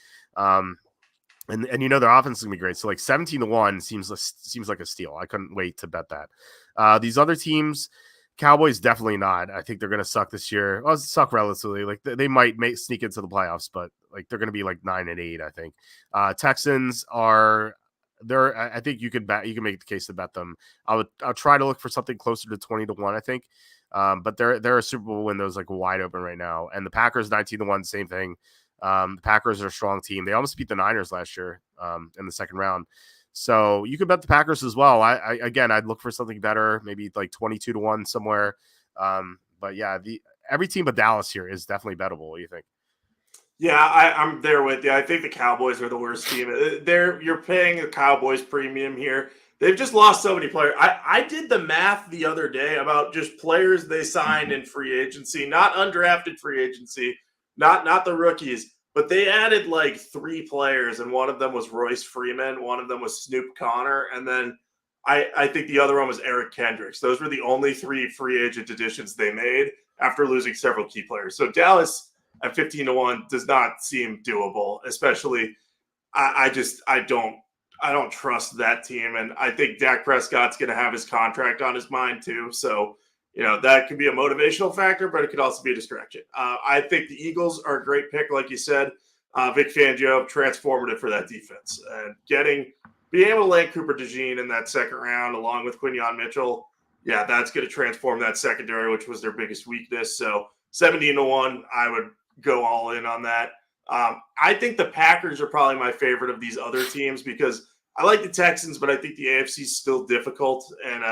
And their offense is gonna be great. So like 17-1 seems like a steal. I couldn't wait to bet that. These other teams, Cowboys definitely not. I think they're gonna suck this year. Well, suck relatively. Like they might sneak into the playoffs, but like they're gonna be like 9-8. I think. Texans are. I think you can make the case to bet them. I'll try to look for something closer to 20-1. I think. But they're a Super Bowl window's like wide open right now, and the Packers 19-1, same thing. The Packers are a strong team. They almost beat the Niners last year in the second round. So you could bet the Packers as well. I'd look for something better, maybe like 22-1 somewhere. But yeah, every team but Dallas here is definitely bettable. What do you think? Yeah, I'm there with you. I think the Cowboys are the worst team. You're paying a Cowboys premium here. They've just lost so many players. I did the math the other day about just players they signed in free agency, not undrafted free agency, not the rookies, but they added like 3 players, and one of them was Royce Freeman, one of them was Snoop Connor, and then I think the other one was Eric Kendricks. Those were the only 3 free agent additions they made after losing several key players. So Dallas at 15-1 does not seem doable, especially I don't trust that team. And I think Dak Prescott's going to have his contract on his mind too. So, that could be a motivational factor, but it could also be a distraction. I think the Eagles are a great pick. Like you said, Vic Fangio, transformative for that defense, and being able to land Cooper DeJean in that second round along with Quinyon Mitchell. Yeah, that's going to transform that secondary, which was their biggest weakness. So 17-1, I would go all in on that. I think the Packers are probably my favorite of these other teams because I like the Texans, but I think the AFC is still difficult, and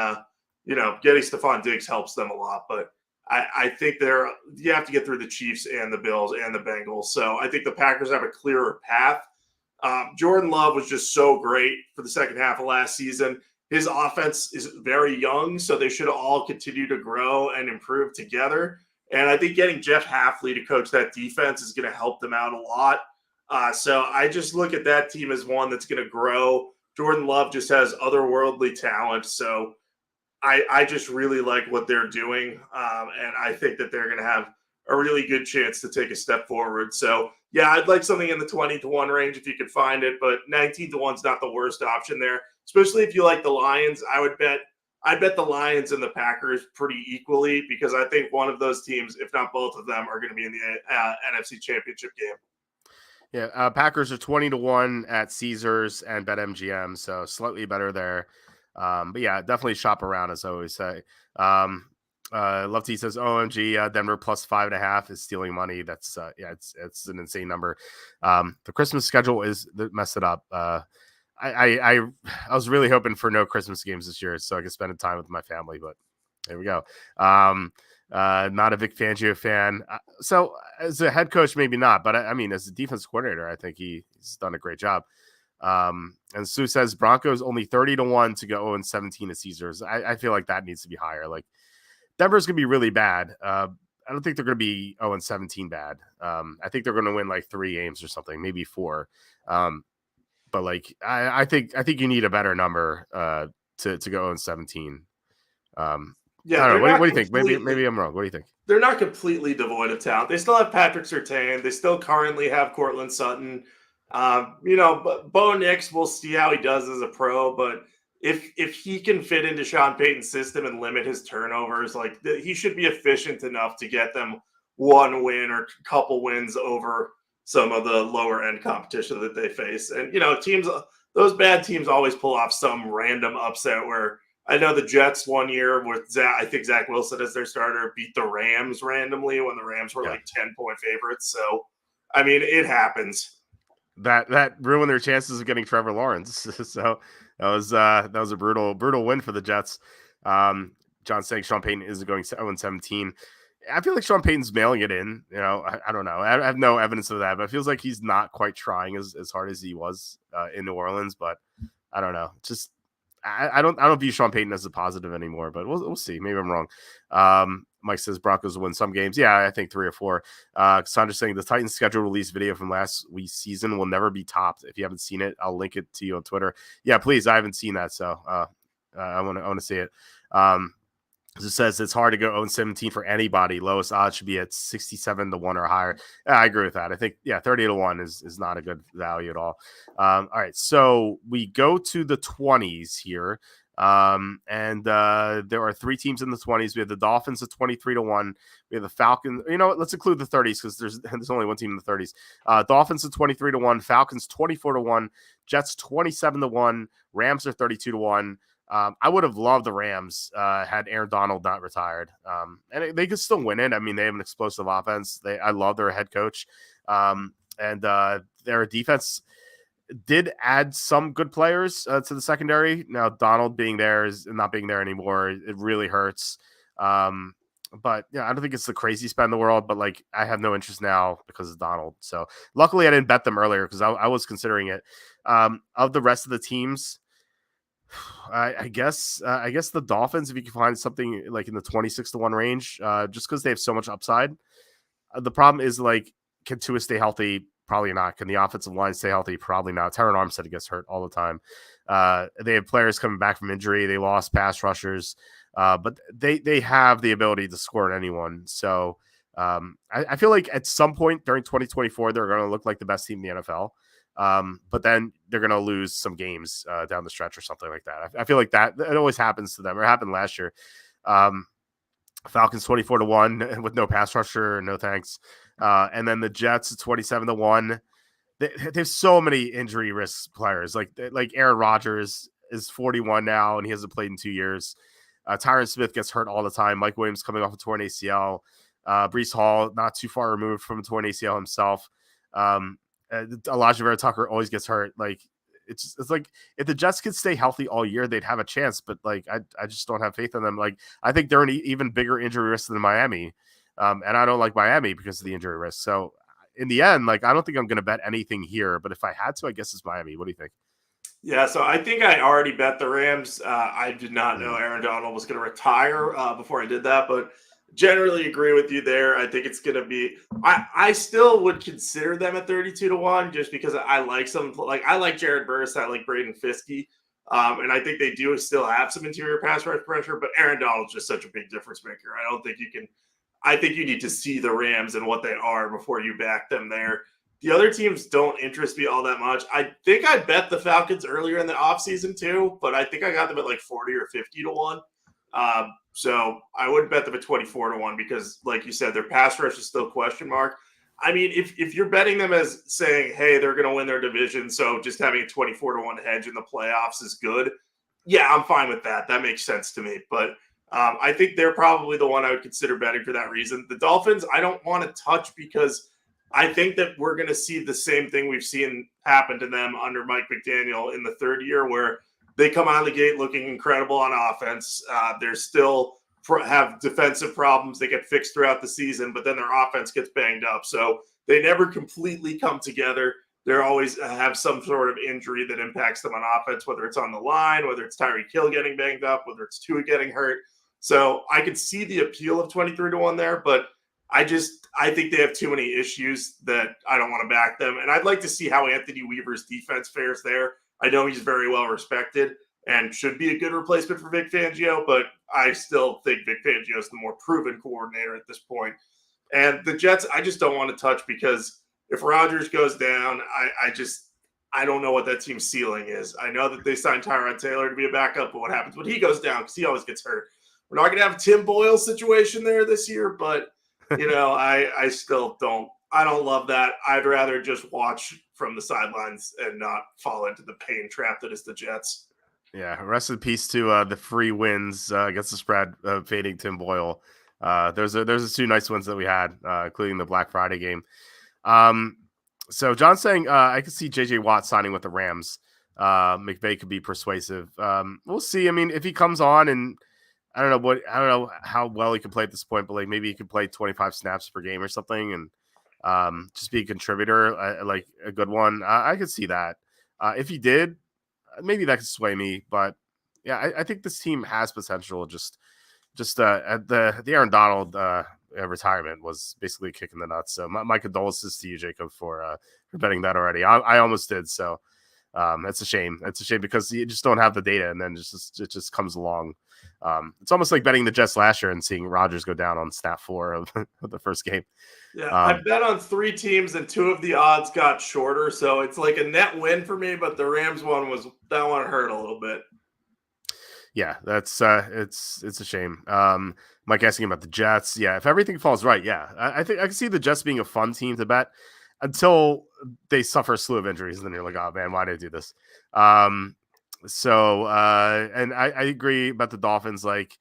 getting Stephon Diggs helps them a lot. But I think you have to get through the Chiefs and the Bills and the Bengals. So I think the Packers have a clearer path. Jordan Love was just so great for the second half of last season. His offense is very young, so they should all continue to grow and improve together. And I think getting Jeff Hafley to coach that defense is going to help them out a lot. So I just look at that team as one that's going to grow. Jordan Love just has otherworldly talent. So I just really like what they're doing. And I think that they're going to have a really good chance to take a step forward. So, yeah, I'd like something in the 20-1 range if you could find it. But 19-1 is not the worst option there, especially if you like the Lions. I bet the Lions and the Packers pretty equally because I think one of those teams, if not both of them, are going to be in the NFC Championship game. Yeah, Packers are 20-1 at Caesars and BetMGM, so slightly better there. But yeah, definitely shop around, as I always say. Love T says, OMG, Denver plus 5.5 is stealing money. That's it's an insane number. The Christmas schedule messed it up. I was really hoping for no Christmas games this year so I could spend time with my family, but there we go. Not a Vic Fangio fan. So as a head coach, maybe not, but I mean, as a defense coordinator, I think he's done a great job. And Sue says Broncos only 30-1 to go 0-17 at Caesars. I feel like that needs to be higher. Like Denver's gonna be really bad. I don't think they're gonna be 0-17 bad. I think they're gonna win like 3 games or something, maybe 4. But like I think you need a better number to go 0-17. Yeah, I don't know. What do you think? Maybe I'm wrong. What do you think? They're not completely devoid of talent. They still have Patrick Surtain. They still currently have Cortland Sutton. Bo Nix, we'll see how he does as a pro, but if he can fit into Sean Payton's system and limit his turnovers, he should be efficient enough to get them one win or a couple wins over some of the lower end competition that they face. And those bad teams always pull off some random upset where I know the Jets one year with I think Zach Wilson as their starter beat the Rams randomly when the Rams were 10-point favorites. So, I mean, it happens. That ruined their chances of getting Trevor Lawrence. So that was a brutal win for the Jets. John saying Sean Payton is going 0-17. I feel like Sean Payton's mailing it in. I don't know. I have no evidence of that, but it feels like he's not quite trying as hard as he was in New Orleans. But I don't know. Just I don't view Sean Payton as a positive anymore. But we'll see. Maybe I'm wrong. Mike says Broncos will win some games. Yeah, I think 3 or 4. Cassandra's saying the Titans schedule release video from last week's season will never be topped. If you haven't seen it, I'll link it to you on Twitter. Yeah, please. I haven't seen that, so I want to see it. It says it's hard to go 0-17 for anybody. Lowest odds should be at 67-1 or higher. I agree with that. I think 30-1 is not a good value at all. All right, so we go to the 20s here. And there are 3 teams in the 20s. We have the Dolphins at 23-1. We have the Falcons. You know what? Let's include the 30s because there's only one team in the 30s. Dolphins at 23-1. Falcons 24-1. Jets 27-1. Rams are 32-1. I would have loved the Rams had Aaron Donald not retired. And they could still win it. I mean, they have an explosive offense. I love their head coach. And their defense did add some good players to the secondary. Now, Donald being there is not being there anymore. It really hurts. But yeah, I don't think it's the craziest bet in the world, but I have no interest now because of Donald. So luckily I didn't bet them earlier because I was considering it. Of the rest of the teams, I guess the Dolphins, if you can find something in the 26-1 range, just because they have so much upside. The problem is can Tua stay healthy? Probably not. Can the offensive line stay healthy? Probably not. Terron Armstead gets hurt all the time. They have players coming back from injury. They lost pass rushers, but they have the ability to score at anyone. So I feel like at some point during 2024, they're going to look like the best team in the NFL. But then they're going to lose some games down the stretch or something like that. I feel like that it always happens to them. It happened last year. Falcons 24-1 with no pass rusher, no thanks. And then the Jets 27-1. There's so many injury risk players. Like Aaron Rodgers is 41 now and he hasn't played in 2 years. Tyron Smith gets hurt all the time. Mike Williams coming off a torn ACL. Breece Hall not too far removed from a torn ACL himself. Elijah Vera Tucker always gets hurt. It's like if the Jets could stay healthy all year, they'd have a chance. But I just don't have faith in them. I think they're an even bigger injury risk than Miami, and I don't like Miami because of the injury risk. So in the end, I don't think I'm going to bet anything here. But if I had to, I guess it's Miami. What do you think? Yeah, so I think I already bet the Rams. I did not know Aaron Donald was going to retire before I did that, but generally agree with you there. I think it's going to be I still would consider them at 32-1 just because I like some I like Jared Verse, I like Braden Fiskey. And I think they do still have some interior pass rush pressure, but Aaron Donald's just such a big difference maker. I think you need to see the Rams and what they are before you back them there. The other teams don't interest me all that much. I think I bet the Falcons earlier in the offseason too, but I think I got them at 40 or 50-1. So I wouldn't bet them at 24-1 because, like you said, their pass rush is still question mark. I mean, if you're betting them as saying, hey, they're going to win their division, so just having a 24-1 hedge in the playoffs is good. Yeah, I'm fine with that. That makes sense to me. But I think they're probably the one I would consider betting for that reason. The Dolphins, I don't want to touch because I think that we're going to see the same thing we've seen happen to them under Mike McDaniel in the third year where they come out of the gate looking incredible on offense. They're still have defensive problems. They get fixed throughout the season, but then their offense gets banged up. So they never completely come together. They always have some sort of injury that impacts them on offense, whether it's on the line, whether it's Tyreek Hill getting banged up, whether it's Tua getting hurt. So I could see the appeal of 23-1 there, but I think they have too many issues that I don't want to back them. And I'd like to see how Anthony Weaver's defense fares there. I know he's very well respected and should be a good replacement for Vic Fangio, but I still think Vic Fangio is the more proven coordinator at this point. And the Jets, I just don't want to touch because If Rodgers goes down, I don't know what that team's ceiling is. I know that they signed Tyrod Taylor to be a backup, but what happens when he goes down? Because he always gets hurt. We're not going to have a Tim Boyle situation there this year, but I still don't. I don't love that. I'd rather just watch from the sidelines and not fall into the pain trap that is the Jets. Yeah, rest in peace to the free wins against the spread, fading Tim Boyle. There's a two nice wins that we had, including the Black Friday game. So John's saying I could see J.J. Watt signing with the Rams. McVay could be persuasive. We'll see. I mean, if he comes on and I don't know how well he can play at this point, but like maybe he could play 25 snaps per game or something and just be a contributor, like a good one. I could see that. If he did, maybe that could sway me. But yeah, I think this team has potential. Just the Aaron Donald retirement was basically kicking the nuts. So my condolences to you, Jacob, for betting that already. I almost did. So that's a shame. It's a shame because you just don't have the data, and then it just comes along. It's almost like betting the Jets last year and seeing Rodgers go down on snap 4 of the first game. Yeah, I bet on 3 teams and 2 of the odds got shorter, so it's like a net win for me. But the Rams one hurt a little bit. Yeah, that's it's a shame. Mike asking about the Jets. Yeah, if everything falls right, yeah, I think I can see the Jets being a fun team to bet until they suffer a slew of injuries, and then you're like, oh man, why did I do this? So and I agree about the Dolphins. Like,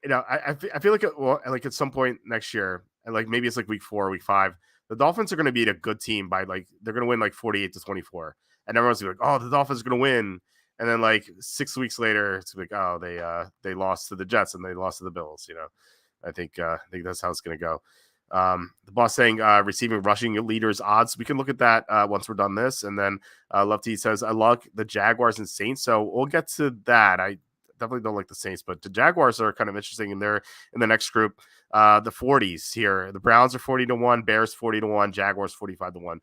I feel like at some point next year, and like maybe it's like week 4, week 5, the Dolphins are going to beat a good team by like they're going to win like 48-24, and everyone's gonna be like, oh, the Dolphins are going to win. And then like 6 weeks later, it's like, oh, they lost to the Jets and they lost to the Bills. I think that's how it's going to go. The boss saying receiving rushing leaders odds. We can look at that once we're done this. And then Lefty says, I like the Jaguars and Saints. So we'll get to that. I definitely don't like the Saints, but the Jaguars are kind of interesting in the next group. The 40s here. The Browns are 40-1, Bears 40-1, Jaguars 45-1.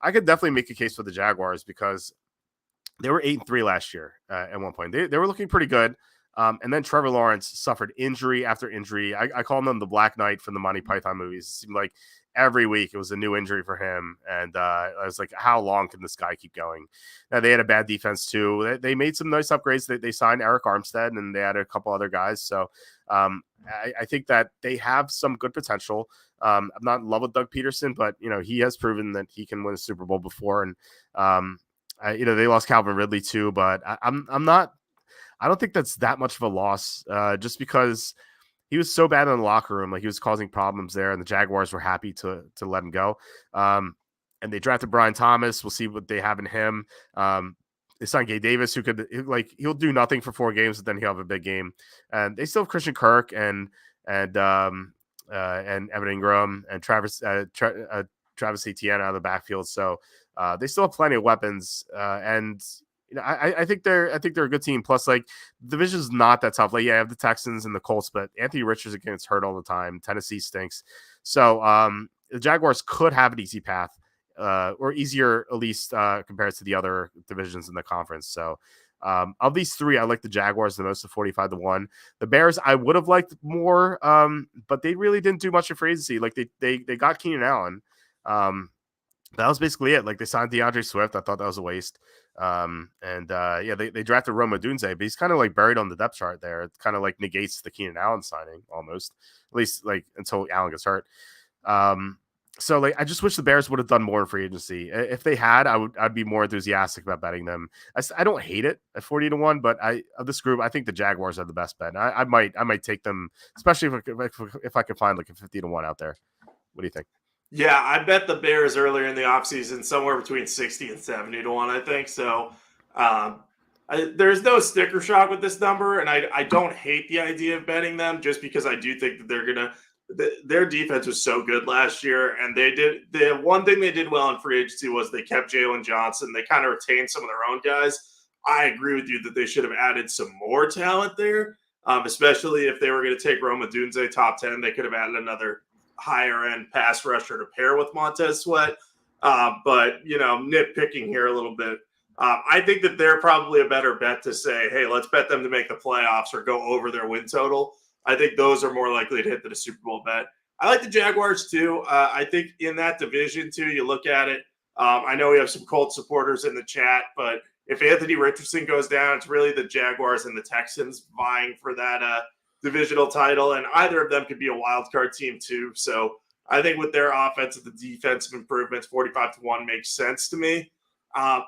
I could definitely make a case for the Jaguars because they were 8-3 last year at one point. They were looking pretty good. And then Trevor Lawrence suffered injury after injury. I call them the Black Knight from the Monty Python movies. It seemed like every week it was a new injury for him. And I was like, how long can this guy keep going? Now, they had a bad defense too. They made some nice upgrades. They signed Eric Armstead and they had a couple other guys. So I think that they have some good potential. I'm not in love with Doug Peterson, but he has proven that he can win a Super Bowl before. And they lost Calvin Ridley too, but I'm not. I don't think that's that much of a loss, just because he was so bad in the locker room, like he was causing problems there, and the Jaguars were happy to let him go. And they drafted Brian Thomas. We'll see what they have in him. They signed Gabe Davis, he'll do nothing for 4 games, but then he'll have a big game. And they still have Christian Kirk and Evan Ingram and Travis Etienne out of the backfield. So they still have plenty of weapons, and I think they're a good team. Plus, like, the division's not that tough. Like, yeah, I have the Texans and the Colts, but Anthony Richardson gets hurt all the time. Tennessee stinks. So the Jaguars could have an easy path, or easier at least compared to the other divisions in the conference. So of these 3, I like the Jaguars the most at 45-1. The Bears I would have liked more, but they really didn't do much in free agency. Like they got Keenan Allen. That was basically it. Like, they signed DeAndre Swift. I thought that was a waste. They drafted Rome Odunze, but he's kind of like buried on the depth chart there. It kind of like negates the Keenan Allen signing almost, at least like until Allen gets hurt. So like, I just wish the Bears would have done more in free agency. If they had, I'd be more enthusiastic about betting them. I don't hate it at 40-1, but of this group, I think the Jaguars are the best bet. I might take them, especially if I could find like a 50-1 out there. What do you think? Yeah, I bet the Bears earlier in the offseason somewhere between 60 and 70-1, I think. So there's no sticker shock with this number, and I don't hate the idea of betting them just because I do think that their defense was so good last year, and the one thing they did well in free agency was they kept Jalen Johnson. They kind of retained some of their own guys. I agree with you that they should have added some more talent there, especially if they were going to take Rome Odunze top 10. They could have added another higher-end pass rusher to pair with Montez Sweat. But, nitpicking here a little bit, I think that they're probably a better bet to say, hey, let's bet them to make the playoffs or go over their win total. I think those are more likely to hit than a Super Bowl bet. I like the Jaguars too. I think in that division too, you look at it. I know we have some Colts supporters in the chat, but if Anthony Richardson goes down, it's really the Jaguars and the Texans vying for that divisional title, and either of them could be a wild card team too. So I think with their offensive and defensive improvements, 45-1 makes sense to me. Uh,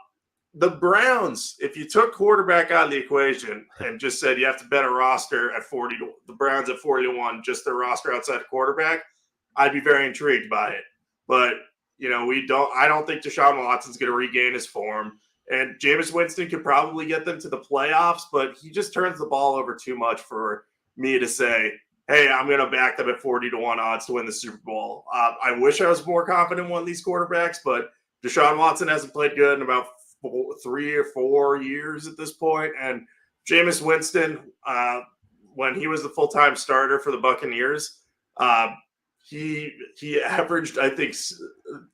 the Browns, if you took quarterback out of the equation and just said you have to bet a roster at 40 to the Browns at 40-1, just their roster outside of quarterback, I'd be very intrigued by it. But I don't think Deshaun Watson's going to regain his form. And Jameis Winston could probably get them to the playoffs, but he just turns the ball over too much for me to say, hey, I'm going to back them at 40-1 odds to win the Super Bowl. I wish I was more confident in one of these quarterbacks, but Deshaun Watson hasn't played good in about 3 or 4 years at this point. And Jameis Winston, when he was the full-time starter for the Buccaneers, he averaged, I think,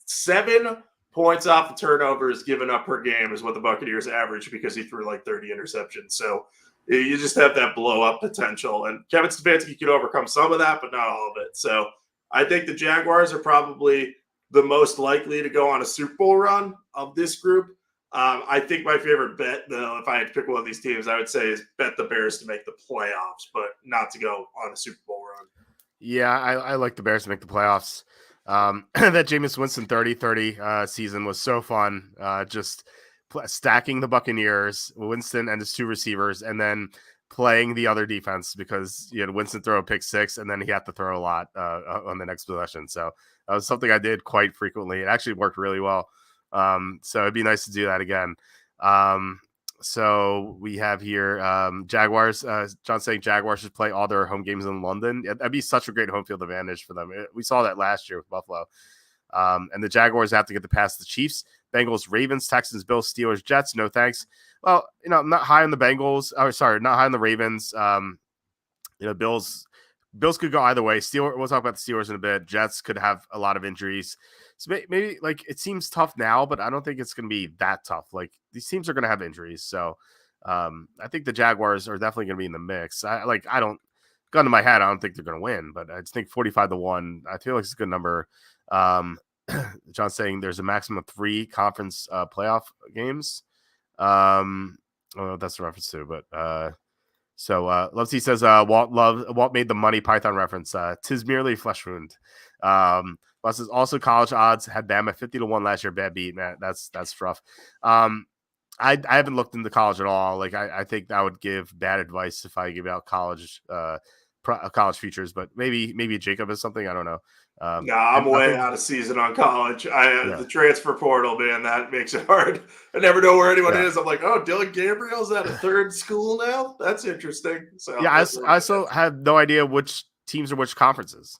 7 points off the turnovers given up per game is what the Buccaneers averaged because he threw like 30 interceptions. So you just have that blow-up potential. And Kevin Stefanski could overcome some of that, but not all of it. So I think the Jaguars are probably the most likely to go on a Super Bowl run of this group. I think my favorite bet, though, if I had to pick one of these teams, I would say is bet the Bears to make the playoffs, but not to go on a Super Bowl run. Yeah, I like the Bears to make the playoffs. That Jameis Winston 30-30 season was so fun. Just stacking the Buccaneers, Winston and his 2 receivers, and then playing the other defense because you had Winston throw a pick 6, and then he had to throw a lot on the next possession. So that was something I did quite frequently. It actually worked really well. So it'd be nice to do that again. So we have here Jaguars. John saying Jaguars should play all their home games in London. That'd be such a great home field advantage for them. We saw that last year with Buffalo. And the Jaguars have to get to pass the Chiefs, Bengals, Ravens, Texans, Bills, Steelers, Jets. No thanks. Well, I'm not high on the Bengals. Not high on the Ravens. Bills could go either way. We'll talk about the Steelers in a bit. Jets could have a lot of injuries. So maybe it seems tough now, but I don't think it's going to be that tough. Like these teams are going to have injuries. So I think the Jaguars are definitely going to be in the mix. I don't gun to my head. I don't think they're going to win, but I just think 45-1, I feel like it's a good number. John's saying there's a maximum of 3 conference playoff games. That's a reference to, but so Lovesy says Walt made the Monty Python reference. Tis merely flesh wound. Plus is also college odds had Bama 50-1 last year. Bad beat, man. That's rough. I haven't looked into college at all. I think that would give bad advice if I give out college futures, but maybe Jacob is something. I don't know. I'm way out of season on college. The transfer portal, man, that makes it hard. I never know where anyone is. I'm like, oh, Dylan Gabriel's at a 3rd school now. That's interesting. So yeah, I also have no idea which teams or which conferences.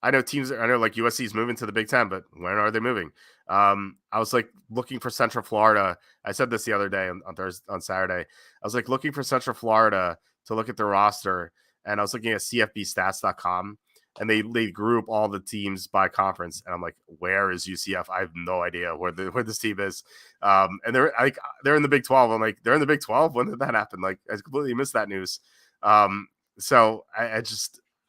I know USC is moving to the Big Ten, but when are they moving? I was looking for Central Florida. I said this the other day on Saturday. I was looking for Central Florida to look at their roster, and I was looking at CFBstats.com, and they group all the teams by conference, and I'm like, where is UCF? I have no idea where this team is. And they're in the Big 12. I'm like, they're in the Big 12. When did that happen? I completely missed that news. So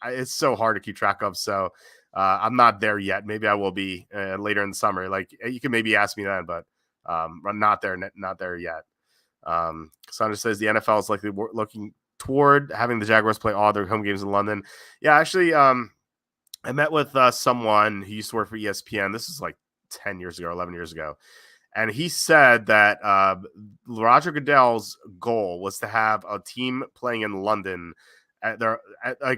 it's so hard to keep track of. So I'm not there yet. Maybe I will be later in the summer. You can maybe ask me then, but I'm not there yet. Cassandra says the NFL is likely looking toward having the Jaguars play all their home games in London. Yeah, actually, I met with someone who used to work for ESPN. This is 10 years ago, 11 years ago. And he said that Roger Goodell's goal was to have a team playing in London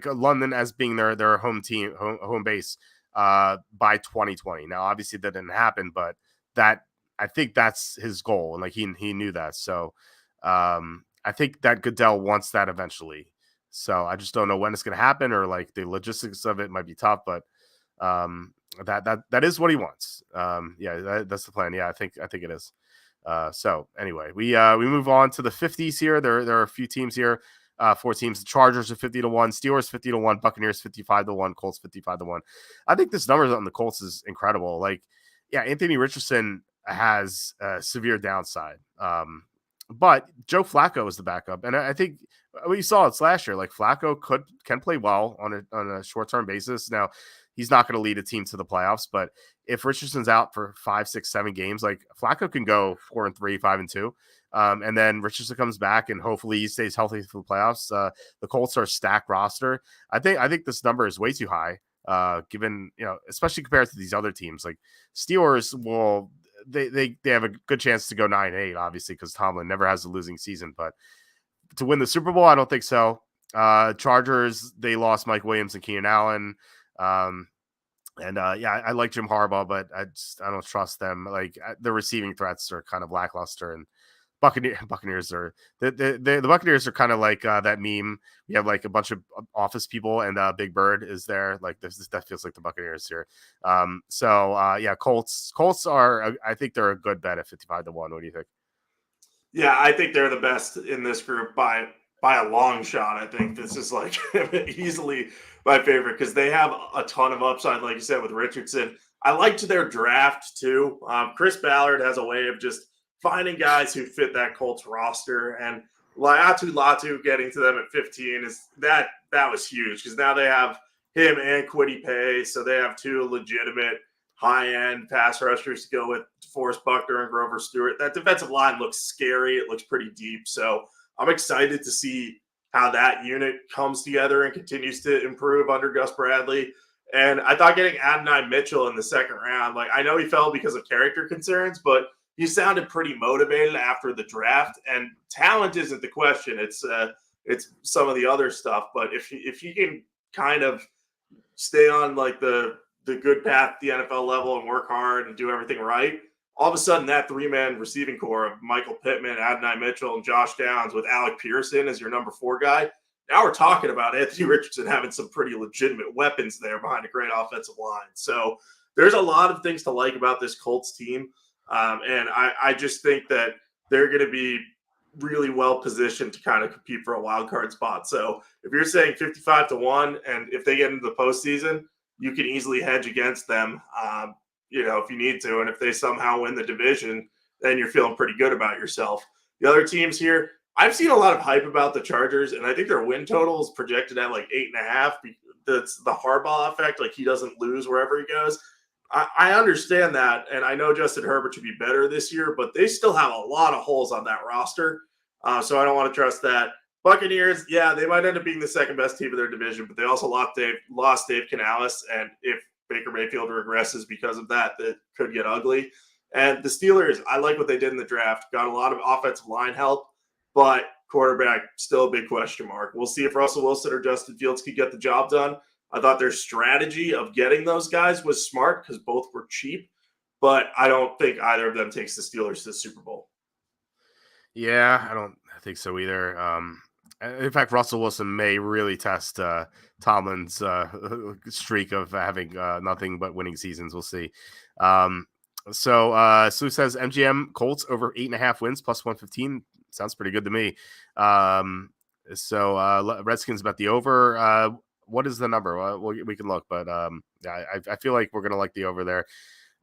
London as being their home team, home base by 2020. Now, obviously that didn't happen, but I think that's his goal. And he knew that. So I think that Goodell wants that eventually. So I just don't know when it's going to happen, or the logistics of it might be tough, but that is what he wants. That's the plan. Yeah, I think it is. So anyway, we move on to the 50s here. There are a few teams here. 4 teams. The Chargers are 50-1, Steelers 50-1, Buccaneers 55-1, Colts 55-1. I think this number on the Colts is incredible. Anthony Richardson has a severe downside. But Joe Flacco is the backup, and I think we saw it last year. Like Flacco can play well on a short term basis. Now he's not going to lead a team to the playoffs, but if Richardson's out for 5, 6, 7 games, like Flacco can go 4-3, 5-2. And then Richardson comes back and hopefully he stays healthy for the playoffs. The Colts are a stacked roster. I think this number is way too high, given, especially compared to these other teams. Like Steelers will they have a good chance to go 9-8, obviously, because Tomlin never has a losing season. But to win the Super Bowl, I don't think so. Chargers, they lost Mike Williams and Keenan Allen. I like Jim Harbaugh, but I don't trust them. Like the receiving threats are kind of lackluster, and Buccaneers are the Buccaneers are kind of like that meme. We have like a bunch of office people, and Big Bird is there. Like that feels like the Buccaneers here. Colts are. I think they're a good bet at 55-1. What do you think? Yeah, I think they're the best in this group by a long shot. I think this is like easily my favorite because they have a ton of upside, like you said, with Richardson. I liked their draft too. Chris Ballard has a way of just finding guys who fit that Colts roster, and Latu getting to them at 15 is that was huge because now they have him and Kwity Paye, so they have two legitimate high-end pass rushers to go with DeForest Buckner and Grover Stewart. That defensive line looks scary. It looks pretty deep, so I'm excited to see how that unit comes together and continues to improve under Gus Bradley. And I thought getting Adonai Mitchell in the second round, like I know he fell because of character concerns, but he sounded pretty motivated after the draft. And talent isn't the question; it's some of the other stuff. But if he can kind of stay on like the good path at the NFL level and work hard and do everything right, all of a sudden that three-man receiving core of Michael Pittman, Adonai Mitchell, and Josh Downs with Alec Pearson as your number 4 guy. Now we're talking about Anthony Richardson having some pretty legitimate weapons there behind a great offensive line. So there's a lot of things to like about this Colts team. And I just think that they're going to be really well positioned to kind of compete for a wild card spot. So if you're saying 55-1, and if they get into the postseason, you can easily hedge against them, if you need to. And if they somehow win the division, then you're feeling pretty good about yourself. The other teams here, I've seen a lot of hype about the Chargers, and I think their win total is projected at like 8.5. That's the Harbaugh effect. Like he doesn't lose wherever he goes. I understand that, and I know Justin Herbert should be better this year, but they still have a lot of holes on that roster, so I don't want to trust that. Buccaneers, yeah, they might end up being the second best team of their division, but they also lost Dave Canales, and if Baker Mayfield regresses because of that, that could get ugly. And the Steelers, I like what they did in the draft. Got a lot of offensive line help, but quarterback, still a big question mark. We'll see if Russell Wilson or Justin Fields can get the job done. I thought their strategy of getting those guys was smart because both were cheap, but I don't think either of them takes the Steelers to the Super Bowl. Yeah, I don't think so either. In fact, Russell Wilson may really test Tomlin's streak of having nothing but winning seasons. We'll see. So Sue says MGM Colts over 8.5 wins plus 115. Sounds pretty good to me. So Redskins bet the over. What is the number? We can look, but I feel like we're going to like the over there.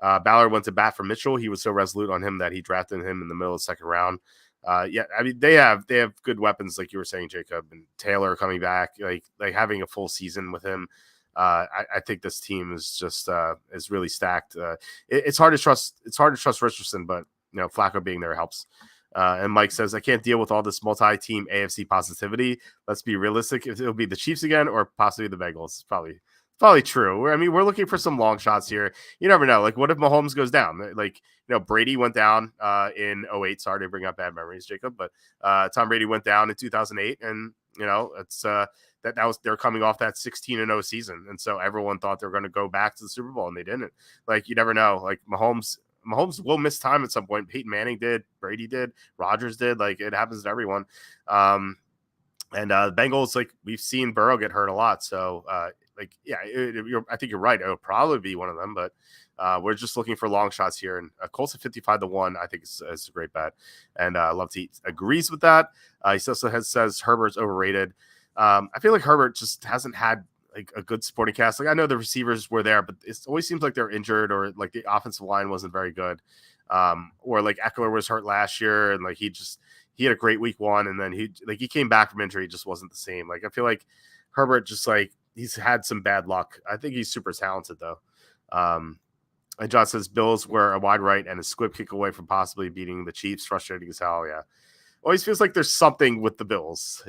Ballard went to bat for Mitchell. He was so resolute on him that he drafted him in the middle of the second round. They have good weapons, like you were saying, Jacob, and Taylor coming back, like having a full season with him. I think this team is just is really stacked. It's hard to trust. It's hard to trust Richardson, but Flacco being there helps. And Mike says, I can't deal with all this multi-team AFC positivity. Let's be realistic. If it'll be the Chiefs again or possibly the Bengals, it's probably true. We're looking for some long shots here. You never know. Like, what if Mahomes goes down? Like, Brady went down in 2008. Sorry to bring up bad memories, Jacob, but Tom Brady went down in 2008, and it's they're coming off that 16-0 season, and so everyone thought they were going to go back to the Super Bowl, and they didn't. Like, you never know. Like, Mahomes will miss time at some point. Peyton Manning did, Brady did, Rodgers did. Like, it happens to everyone. And the Bengals, like, we've seen Burrow get hurt a lot. So, I think you're right. It would probably be one of them, but we're just looking for long shots here. And Colts at 55-1, I think is a great bet. And Love to Eat agrees with that. He also says Herbert's overrated. I feel like Herbert just hasn't had like a good supporting cast. Like, I know the receivers were there, but it always seems like they're injured or like the offensive line wasn't very good. Or like Eckler was hurt last year, and like he he had a great week 1, and then he came back from injury, just wasn't the same. Like I feel like Herbert just like he's had some bad luck. I think he's super talented though. And John says Bills were a wide right and a squib kick away from possibly beating the Chiefs. Frustrating as hell. Yeah, always feels like there's something with the Bills.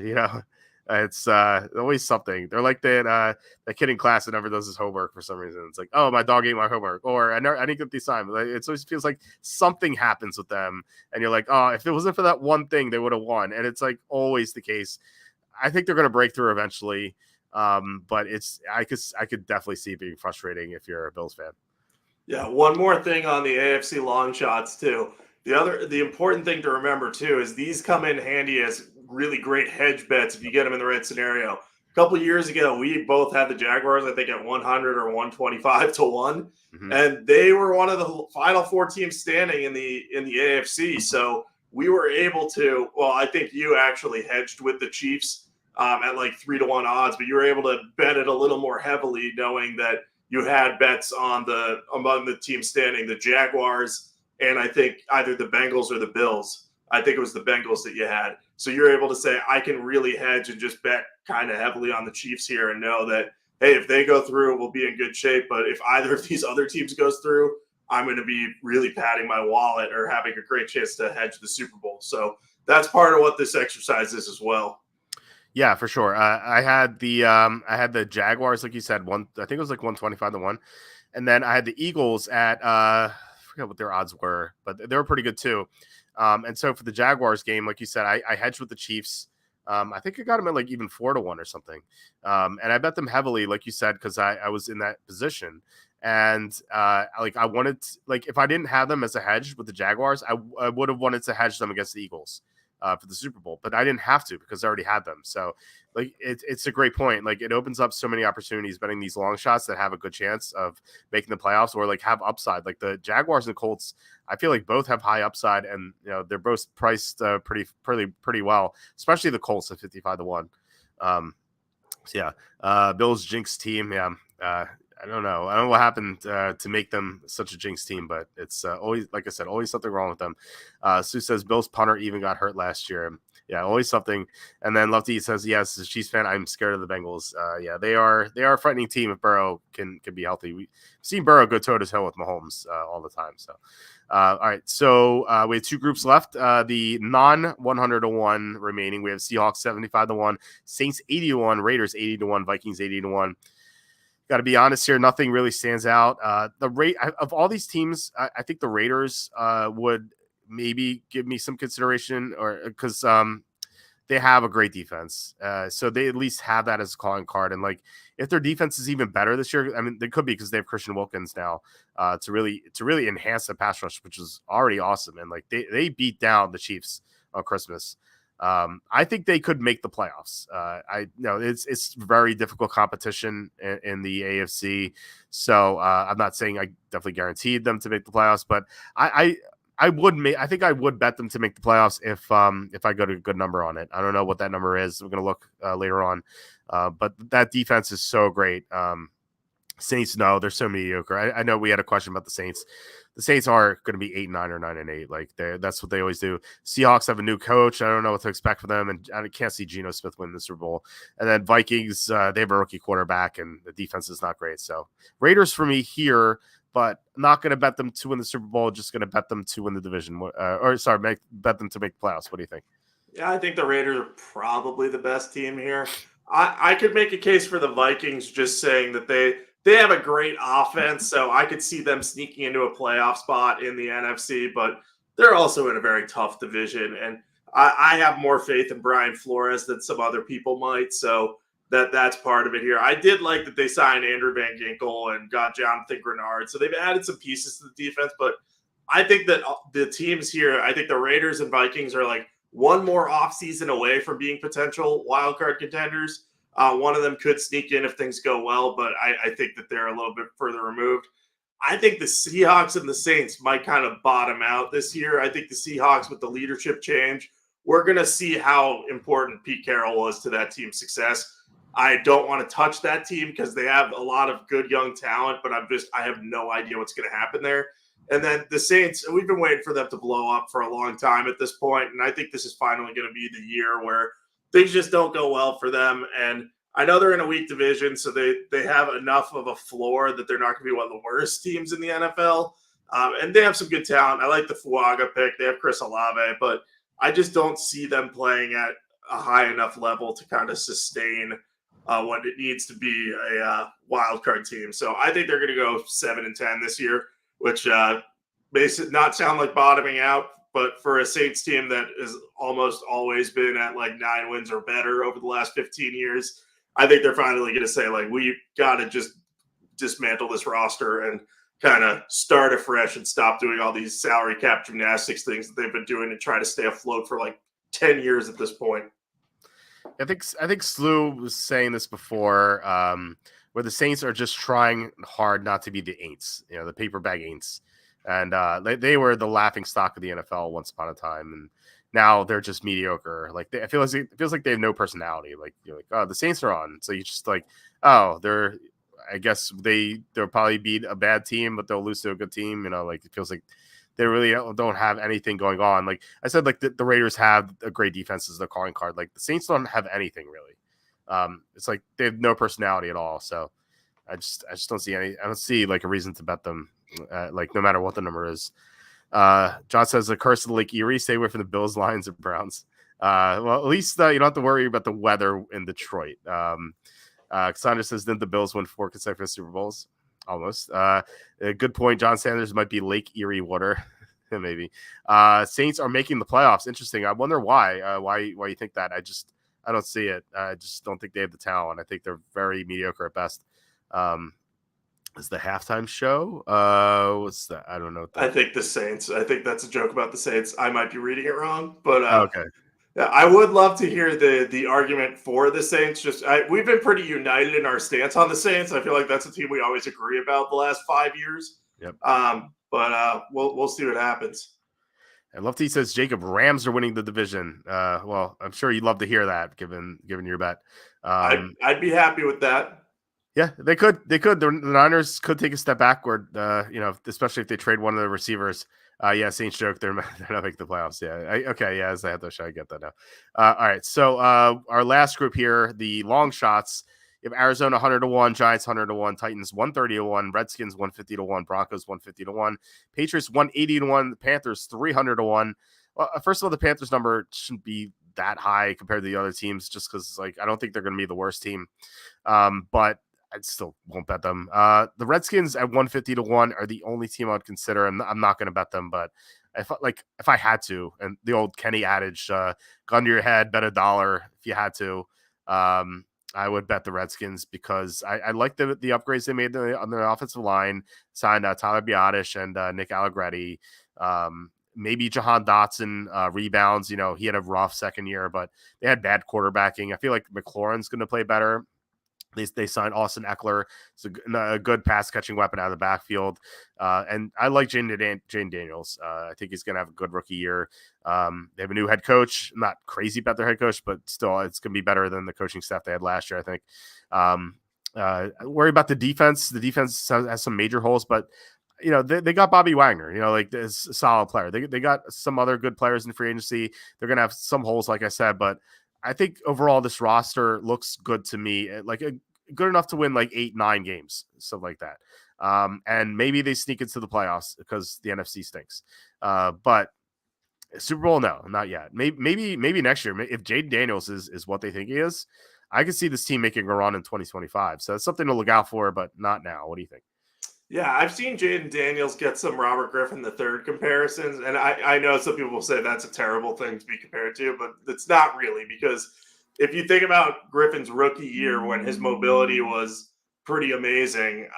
It's always something. They're like that kid in class that never does his homework for some reason. It's like, oh, my dog ate my homework, or I didn't get the assignment. It always feels like something happens with them, and you're like, oh, if it wasn't for that one thing, they would have won. And it's like always the case. I think they're going to break through eventually, but I could definitely see it being frustrating if you're a Bills fan. Yeah, one more thing on the AFC long shots too. The important thing to remember too is these come in handy as really great hedge bets if you get them in the right scenario. A couple of years ago, we both had the Jaguars, I think, at 100 or 125 to 1, and they were one of the final 4 teams standing in the AFC. So we were able to. Well, I think you actually hedged with the Chiefs at like 3 to 1 odds, but you were able to bet it a little more heavily, knowing that you had bets on among the teams standing, the Jaguars, and I think either the Bengals or the Bills. I think it was the Bengals that you had. So you're able to say, I can really hedge and just bet kind of heavily on the Chiefs here and know that, hey, if they go through, we'll be in good shape. But if either of these other teams goes through, I'm going to be really padding my wallet or having a great chance to hedge the Super Bowl. So that's part of what this exercise is as well. Yeah, for sure. I had the Jaguars, like you said, I think it was like 125 to 1. And then I had the Eagles at I forget what their odds were, but they were pretty good too. And so for the Jaguars game, like you said, I hedged with the Chiefs. I think I got them at like even 4 to 1 or something. And I bet them heavily, like you said, because I was in that position. And like I wanted to, like if I didn't have them as a hedge with the Jaguars, I would have wanted to hedge them against the Eagles for the Super Bowl, but I didn't have to because I already had them. So like it's a great point. Like it opens up so many opportunities betting these long shots that have a good chance of making the playoffs or like have upside. Like the Jaguars and Colts, I feel like both have high upside, and they're both priced pretty well, especially the Colts at 55 to 1. So yeah, Bills jinx team. Yeah. I don't know. I don't know what happened to make them such a jinx team, but it's always, like I said, always something wrong with them. Sue says Bill's punter even got hurt last year. Yeah, always something. And then Lefty says, yes, as a Chiefs fan, I'm scared of the Bengals. Yeah, they are a frightening team if Burrow can be healthy. We've seen Burrow go toe to toe with Mahomes all the time. So, all right. So we have 2 groups left. The non 100 to 1 remaining. We have Seahawks 75 to 1, Saints 80 to 1, Raiders 80 to 1, Vikings 80 to 1. Got to be honest here, nothing really stands out. The rate of all these teams, I think the Raiders would maybe give me some consideration, or because they have a great defense, so they at least have that as a calling card. And like, if their defense is even better this year, I mean, they could be because they have Christian Wilkins now to really enhance the pass rush, which is already awesome. And like they beat down the Chiefs on Christmas. I think they could make the playoffs. I know it's very difficult competition in the AFC. So I'm not saying I definitely guaranteed them to make the playoffs, but I think I would bet them to make the playoffs if I go to a good number on it. I don't know what that number is. We're going to look later on. But that defense is so great. Saints, no, they're so mediocre. I know we had a question about the Saints. The Saints are going to be 8-9 or 9-8. Like that's what they always do. Seahawks have a new coach. I don't know what to expect from them, and I can't see Geno Smith win the Super Bowl. And then Vikings, they have a rookie quarterback, and the defense is not great. So Raiders for me here, but not going to bet them to win the Super Bowl. Just going to bet them to win the division, bet them to make the playoffs. What do you think? Yeah, I think the Raiders are probably the best team here. I could make a case for the Vikings, just saying that they have a great offense, so I could see them sneaking into a playoff spot in the NFC, but they're also in a very tough division, and I have more faith in Brian Flores than some other people might, so that's part of it here. I did like that they signed Andrew Van Ginkel and got Jonathan Grenard, so they've added some pieces to the defense, but I think that the teams here, I think the Raiders and Vikings are like one more offseason away from being potential wildcard contenders. One of them could sneak in if things go well, but I think that they're a little bit further removed. I think the Seahawks and the Saints might kind of bottom out this year. I think the Seahawks, with the leadership change, we're going to see how important Pete Carroll was to that team's success. I don't want to touch that team because they have a lot of good young talent, but I have no idea what's going to happen there. And then the Saints, we've been waiting for them to blow up for a long time at this point, and I think this is finally going to be the year where things just don't go well for them. And I know they're in a weak division, so they have enough of a floor that they're not going to be one of the worst teams in the NFL. And they have some good talent. I like the Fuaga pick. They have Chris Olave, but I just don't see them playing at a high enough level to kind of sustain what it needs to be a wild card team. So I think they're going to go 7-10 this year, which makes it not sound like bottoming out. But for a Saints team that has almost always been at like 9 wins or better over the last 15 years, I think they're finally going to say, like, we got to just dismantle this roster and kind of start afresh and stop doing all these salary cap gymnastics things that they've been doing to try to stay afloat for like 10 years at this point. I think Slew was saying this before, where the Saints are just trying hard not to be the Aints, the paper bag Aints. And they were the laughing stock of the NFL once upon a time, and now they're just mediocre. Like it feels like they have no personality. Like you're like, oh, the Saints are on, so you just like, oh, they're. I guess they'll probably beat a bad team, but they'll lose to a good team. Like it feels like they really don't have anything going on. Like I said, like the Raiders have a great defense as their calling card. Like the Saints don't have anything really. It's like they have no personality at all. So I just don't see any. I don't see like a reason to bet them. Like no matter what the number is. John says the curse of the Lake Erie. Stay away from the Bills, Lions, and Browns. Well, at least you don't have to worry about the weather in Detroit. Cassandra says, didn't the Bills win 4 consecutive Super Bowls? Almost. A good point. John Sanders might be Lake Erie water. Maybe. Saints are making the playoffs. Interesting. I wonder why. Why you think that? I don't see it. I just don't think they have the talent. I think they're very mediocre at best. Is the halftime show? What's that? I don't know. I think the Saints. I think that's a joke about the Saints. I might be reading it wrong, but okay. Yeah, I would love to hear the argument for the Saints. We've been pretty united in our stance on the Saints. I feel like that's a team we always agree about the last 5 years. Yep. But we'll see what happens. And Lefty says Jacob Rams are winning the division. Well, I'm sure you'd love to hear that, given your bet. I'd be happy with that. Yeah, they could. The Niners could take a step backward. Especially if they trade one of the receivers. Yeah, Saints joke. They're not making the playoffs. Yeah. Okay. Yeah, as I had to show, I get that now. All right. So our last group here, the long shots. You have Arizona 100-1, Giants 100-1, Titans 130-1, Redskins 150-1, Broncos 150-1, Patriots 180-1, the Panthers 300-1. Well, first of all, the Panthers number shouldn't be that high compared to the other teams, just because I don't think they're going to be the worst team. But I still won't bet them. The Redskins at 150-1 are the only team I would consider. I'm not going to bet them, but if I had to, and the old Kenny adage, gun to your head, bet $1 if you had to. I would bet the Redskins because I like the upgrades they made on their offensive line. Signed Tyler Biadasz and Nick Allegretti. Maybe Jahan Dotson rebounds. He had a rough second year, but they had bad quarterbacking. I feel like McLaurin's going to play better. They signed Austin Eckler. It's a good pass-catching weapon out of the backfield. And I like Jane Daniels. I think he's going to have a good rookie year. They have a new head coach. I'm not crazy about their head coach, but still, it's going to be better than the coaching staff they had last year, I think. Worry about the defense. The defense has some major holes, but they got Bobby Wagner, this a solid player. They got some other good players in free agency. They're going to have some holes, like I said, but I think overall this roster looks good to me, good enough to win 8-9 games, stuff like that. And maybe they sneak into the playoffs because the NFC stinks. But Super Bowl, no, not yet. Maybe next year, if Jaden Daniels is what they think he is, I could see this team making a run in 2025. So that's something to look out for, but not now. What do you think? Yeah, I've seen Jaden Daniels get some Robert Griffin III comparisons, and I know some people will say that's a terrible thing to be compared to, but it's not really, because if you think about Griffin's rookie year when his mobility was pretty amazing,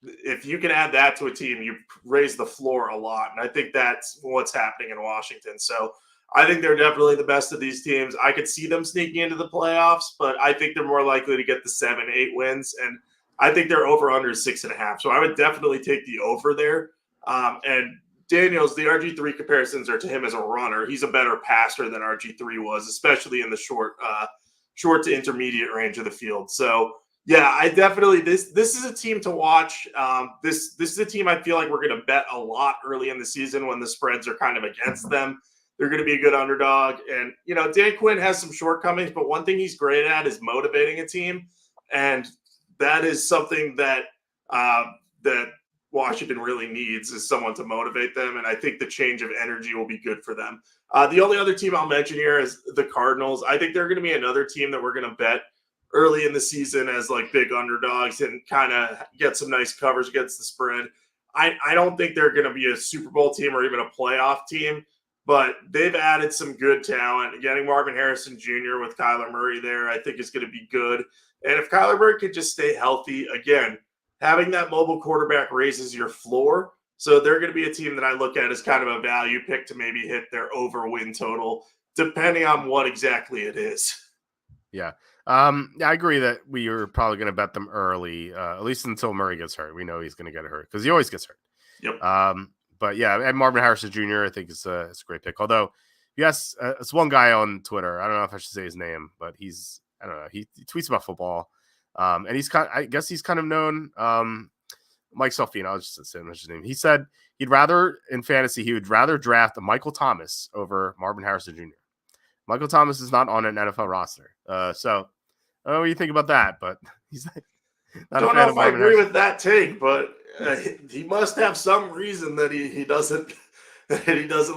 if you can add that to a team, you raise the floor a lot, and I think that's what's happening in Washington. So I think they're definitely the best of these teams. I could see them sneaking into the playoffs, but I think they're more likely to get the 7-8 wins, and I think they're over under 6.5. So I would definitely take the over there. And Daniels, the RG3 comparisons are to him as a runner. He's a better passer than RG3 was, especially in the short to intermediate range of the field. So Yeah, I definitely this is a team to watch. This is a team I feel like we're going to bet a lot early in the season when the spreads are kind of against them. They're going to be a good underdog, and Dan Quinn has some shortcomings, but one thing he's great at is motivating a team, and that is something that that Washington really needs is someone to motivate them, and I think the change of energy will be good for them. The only other team I'll mention here is the Cardinals. I think they're going to be another team that we're going to bet early in the season as like big underdogs and kind of get some nice covers against the spread. I don't think they're going to be a Super Bowl team or even a playoff team, but they've added some good talent. Getting Marvin Harrison Jr. with Kyler Murray there, I think is going to be good. And if Kyler Murray could just stay healthy, again, having that mobile quarterback raises your floor. So they're going to be a team that I look at as kind of a value pick to maybe hit their over win total, depending on what exactly it is. Yeah. I agree that we are probably going to bet them early, at least until Murray gets hurt. We know he's going to get hurt because he always gets hurt. Yep. But yeah, and Marvin Harrison Jr. I think is a great pick. Although, yes, it's one guy on Twitter. I don't know if I should say his name, but I don't know. He tweets about football, and I guess he's kind of known. Mike Selfino, I'll just say his name. He said he would rather draft Michael Thomas over Marvin Harrison Jr. Michael Thomas is not on an NFL roster, so. I don't know what you think about that, but he's not I don't know if I agree with that take, but he must have some reason that he doesn't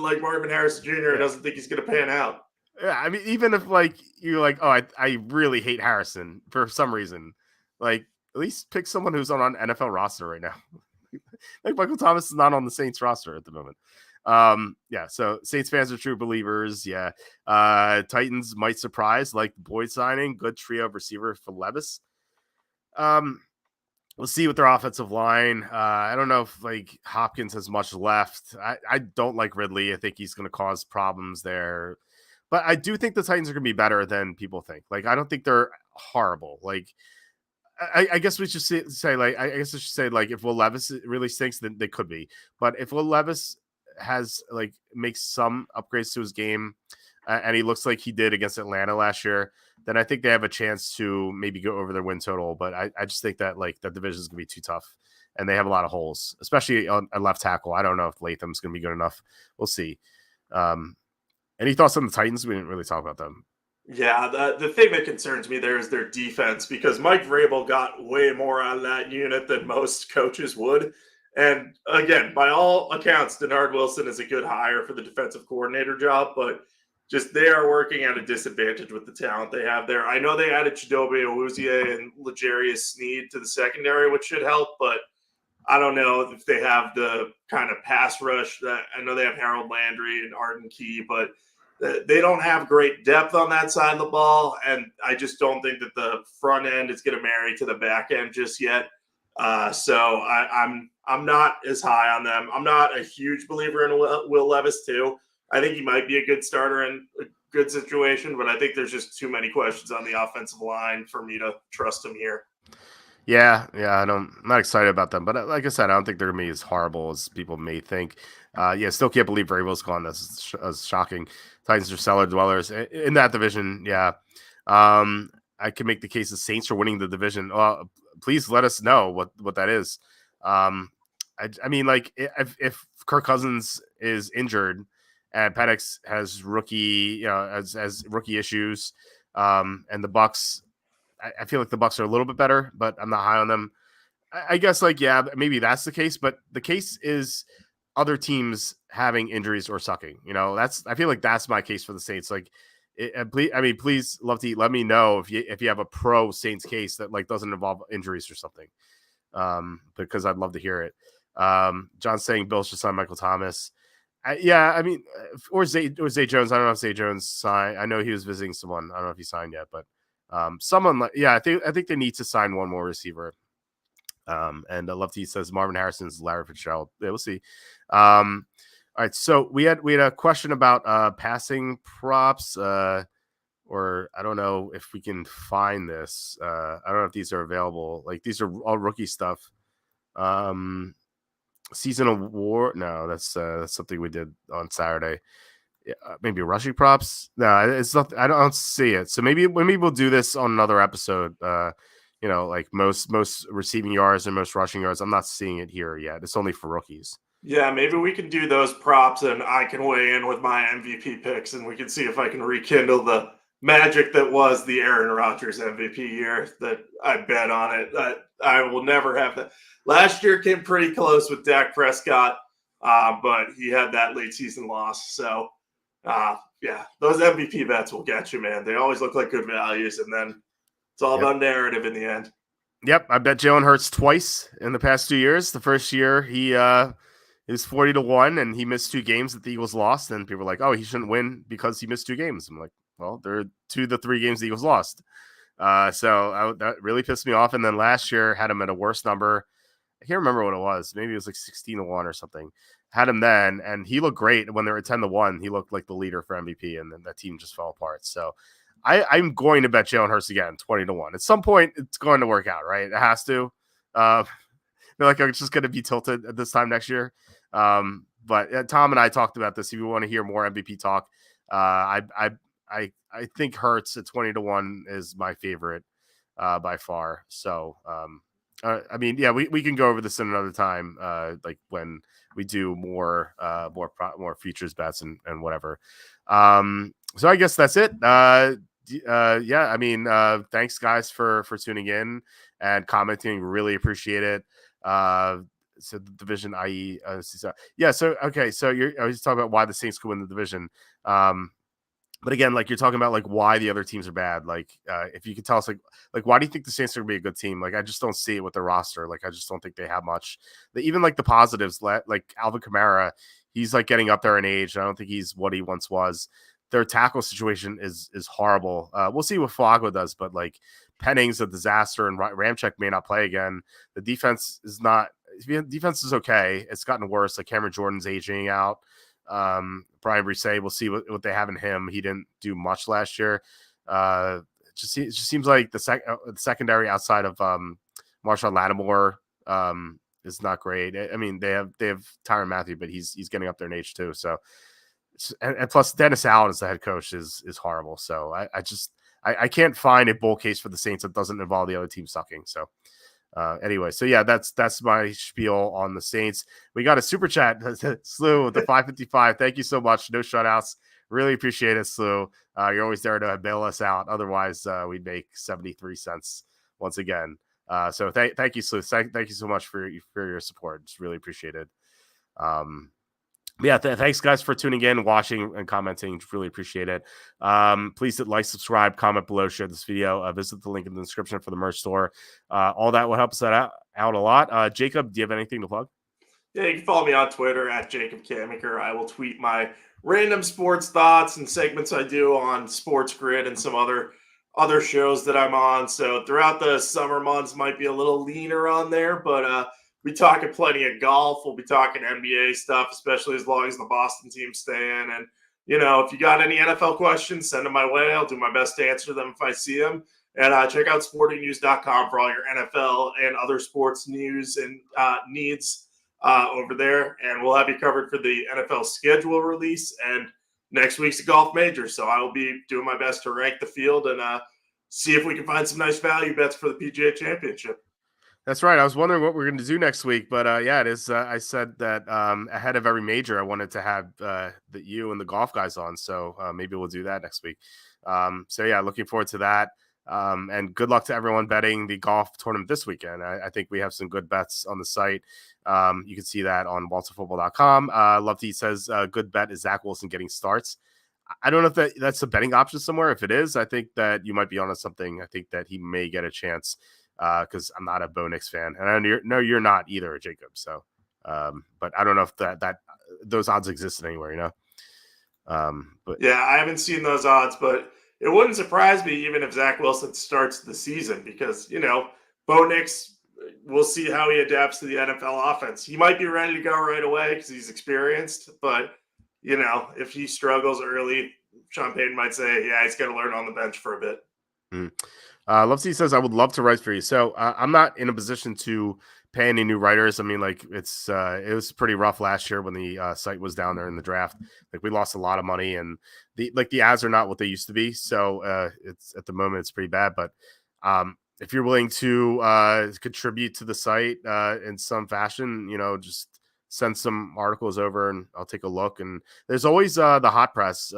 like Marvin Harrison Jr. and doesn't think he's going to pan out. Yeah, I mean, even if like you're like, oh, I really hate Harrison for some reason, like at least pick someone who's on an NFL roster right now. Like Michael Thomas is not on the Saints roster at the moment. Yeah, so Saints fans are true believers. Yeah. Titans might surprise, like Boyd signing, good trio of receiver for Levis. We'll see with their offensive line. I don't know if like Hopkins has much left. I don't like Ridley. I think he's going to cause problems there, but I do think the Titans are going to be better than people think. Like, I don't think they're horrible. Like, I guess we should say like, I guess I should say like, if Will Levis really stinks, then they could be. But if Will Levis has like makes some upgrades to his game, and he looks like he did against Atlanta last year, then I think they have a chance to maybe go over their win total. But I just think that like that division is going to be too tough, and they have a lot of holes, especially on left tackle. I don't know if Latham's going to be good enough. We'll see. Any thoughts on the Titans? We didn't really talk about them. Yeah, the thing that concerns me there is their defense, because Mike Vrabel got way more out of that unit than most coaches would. And again, by all accounts, Denard Wilson is a good hire for the defensive coordinator job, but just they are working at a disadvantage with the talent they have there. I know they added Chidobe Awuzie and L'Jarius Sneed to the secondary, which should help, but I don't know if they have the kind of pass rush that I know they have Harold Landry and Arden Key, but they don't have great depth on that side of the ball. And I just don't think that the front end is going to marry to the back end just yet. So I'm not as high on them. I'm not a huge believer in Will Levis too. I think he might be a good starter in a good situation, but I think there's just too many questions on the offensive line for me to trust him here. Yeah, I'm not excited about them, but like I said, I don't think they're gonna be as horrible as people may think. Still can't believe Vrabel's gone. That's shocking. Titans are cellar dwellers in that division. Yeah, I can make the case the Saints are winning the division. Please let us know what that is. I mean, like if Kirk Cousins is injured and Penix has rookie, as rookie issues, and the Bucks. I feel like the Bucks are a little bit better, but I'm not high on them. I guess maybe that's the case, but the case is other teams having injuries or sucking. I feel like that's my case for the Saints. Like, please, Lefty, let me know if you have a pro Saints case that like doesn't involve injuries or something, because I'd love to hear it. John's saying Bills should sign Michael Thomas. Or Zay Jones. I don't know if Zay Jones signed. I know he was visiting someone. I don't know if he signed yet, but. Someone like I think they need to sign one more receiver. And Lefty says Marvin Harrison's Larry Fitzgerald. Yeah, we'll see. All right, so we had a question about passing props, or I don't know if we can find this. I don't know if these are available. Like these are all rookie stuff. Season award? No, that's something we did on Saturday. Maybe rushing props. No, it's not. I don't see it. So maybe we'll do this on another episode. like most receiving yards and most rushing yards. I'm not seeing it here yet. It's only for rookies. Yeah, maybe we can do those props and I can weigh in with my MVP picks and we can see if I can rekindle the magic that was the Aaron Rodgers MVP year that I bet on it. I will never have that. Last year came pretty close with Dak Prescott, but he had that late season loss. So, yeah, those MVP bets will get you, man. They always look like good values, and then it's all about narrative in the end. Yep, I bet Jalen Hurts twice in the past 2 years. The first year he was 40-1, and he missed 2 games that the Eagles lost, and people were like, "Oh, he shouldn't win because he missed 2 games." I'm like, "Well, there are 2 of the 3 games the Eagles lost." That really pissed me off. And then last year had him at a worse number. I can't remember what it was. Maybe it was like 16-1 or something. Had him then, and he looked great when they were 10-1. He looked like the leader for MVP, and then that team just fell apart. So I'm going to bet Jalen Hurts again, 20-1. At some point, it's going to work out, right? It has to. I feel like I'm just going to be tilted at this time next year. But Tom and I talked about this. If you want to hear more MVP talk, I think Hurts at 20-1 is my favorite by far. So, I mean, yeah, we can go over this in another time, like when we do more futures bets and whatever. So I guess that's it. Yeah, I mean, thanks guys for tuning in and commenting. Really appreciate it. So the division, i.e., yeah. So okay, so I was talking about why the Saints could win the division. But again, like you're talking about, like why the other teams are bad. Like, if you could tell us, like why do you think the Saints are gonna be a good team? Like, I just don't see it with their roster. Like, I just don't think they have much. Even like the positives, like Alvin Kamara, he's like getting up there in age. I don't think he's what he once was. Their tackle situation is horrible. We'll see what Flacco does, but like Penning's a disaster, and Ramczyk may not play again. The defense is not. Defense is okay. It's gotten worse. Like Cameron Jordan's aging out. Brian Brisset, we'll see what they have in him. He didn't do much last year. It just seems like the secondary outside of Marshawn Lattimore is not great. I mean, they have Tyrann Mathieu, but he's getting up there in age too. So, and plus Dennis Allen as the head coach is horrible. So I can't find a bull case for the Saints that doesn't involve the other team sucking. So. Anyway, so yeah, that's my spiel on the Saints. We got a super chat, Slew with the 555. Thank you so much. No shutouts. Really appreciate it, Slew. You're always there to bail us out. Otherwise, we'd make 73 cents once again. So thank you, Slew. Thank you so much for your support. It's really appreciated. Yeah, thanks guys for tuning in, watching, and commenting. Really appreciate it. Please hit like, subscribe, comment below, share this video. Visit the link in the description for the merch store. All that will help us out a lot. Jacob, do you have anything to plug? Yeah, you can follow me on Twitter at Jacob Camenker. I will tweet my random sports thoughts and segments I do on Sports Grid and some other shows that I'm on. So throughout the summer months, might be a little leaner on there, but we talking plenty of golf. We'll be talking NBA stuff, especially as long as the Boston team's staying. And, if you got any NFL questions, send them my way. I'll do my best to answer them if I see them. And check out sportingnews.com for all your NFL and other sports news and needs over there. And we'll have you covered for the NFL schedule release and next week's golf major. So I will be doing my best to rank the field and see if we can find some nice value bets for the PGA Championship. That's right. I was wondering what we're going to do next week, but yeah, it is. I said that ahead of every major, I wanted to have you and the golf guys on. So maybe we'll do that next week. So yeah, looking forward to that. And good luck to everyone betting the golf tournament this weekend. I think we have some good bets on the site. You can see that on walterfootball.com. Love to says good bet is Zach Wilson getting starts. I don't know if that's a betting option somewhere. If it is, I think that you might be onto something. I think that he may get a chance. Because I'm not a Bo Nix fan, and I know you're not either, Jacob. So, but I don't know if that those odds exist anywhere, But yeah, I haven't seen those odds, but it wouldn't surprise me even if Zach Wilson starts the season because Bo Nix. We'll see how he adapts to the NFL offense. He might be ready to go right away because he's experienced, but if he struggles early, Sean Payton might say, "Yeah, he's got to learn on the bench for a bit." Lovesy says, I would love to write for you. So I'm not in a position to pay any new writers. I mean, like it was pretty rough last year when the site was down there in the draft. Like we lost a lot of money and the ads are not what they used to be. So it's at the moment it's pretty bad, but if you're willing to contribute to the site in some fashion, just send some articles over and I'll take a look. And there's always the hot press.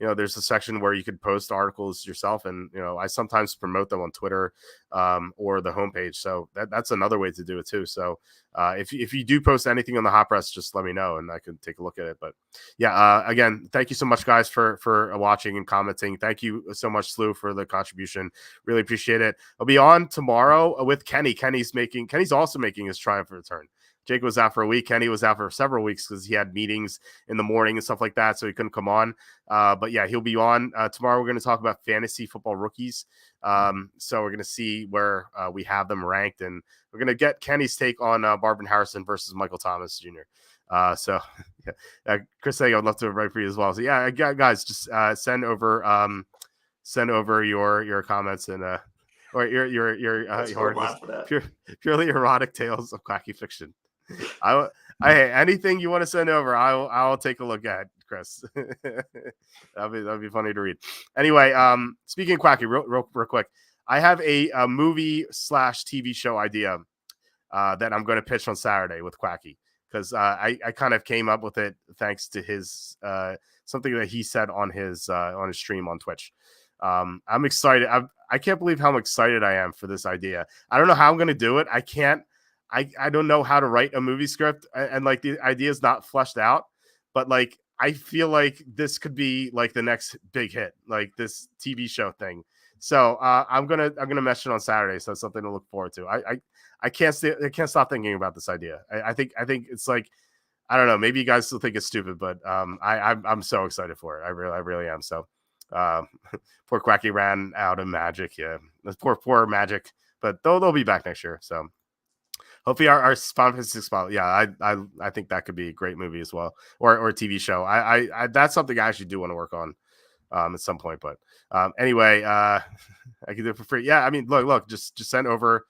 There's a section where you could post articles yourself, and I sometimes promote them on Twitter or the homepage. So that's another way to do it too. So if you do post anything on the hot press, just let me know and I can take a look at it. But yeah, again, thank you so much, guys, for watching and commenting. Thank you so much, Slew, for the contribution. Really appreciate it. I'll be on tomorrow with Kenny. Kenny's also making his triumphant return. Jake was out for a week. Kenny was out for several weeks because he had meetings in the morning and stuff like that, so he couldn't come on. But yeah, he'll be on tomorrow. We're going to talk about fantasy football rookies. So we're going to see where we have them ranked, and we're going to get Kenny's take on Marvin Harrison versus Michael Thomas Jr. So Chris saying I'd love to write for you as well. So yeah, guys, just send over your comments and or your purely erotic tales of quacky fiction. Anything you want to send over, I'll take a look at, Chris. that'd be funny to read. Anyway, speaking of quacky, real quick, I have a movie / TV show idea that I'm going to pitch on Saturday with Quacky, because I kind of came up with it thanks to his something that he said on his stream on Twitch. I'm excited. I can't believe how excited I am for this idea. I don't know how I'm going to do it. I don't know how to write a movie script, and like the idea is not fleshed out, but like I feel like this could be like the next big hit, like this TV show thing. So I'm gonna mention it on Saturday. So it's something to look forward to. I can't stop thinking about this idea. I think it's like, I don't know, maybe you guys still think it's stupid, but I'm so excited for it. I really am. So poor Quacky ran out of magic. Yeah, poor magic, but they'll be back next year. So hopefully our sponsorship spot. Yeah, I think that could be a great movie as well, or a TV show. I that's something I actually do want to work on at some point. But anyway, I can do it for free. Yeah, I mean, look, just send over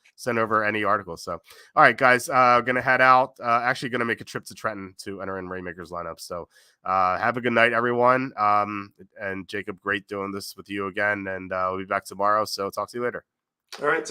any articles. So all right, guys, gonna head out. Actually gonna make a trip to Trenton to enter in Rainmaker's lineup. So have a good night, everyone. And Jacob, great doing this with you again, and we'll be back tomorrow. So talk to you later. All right.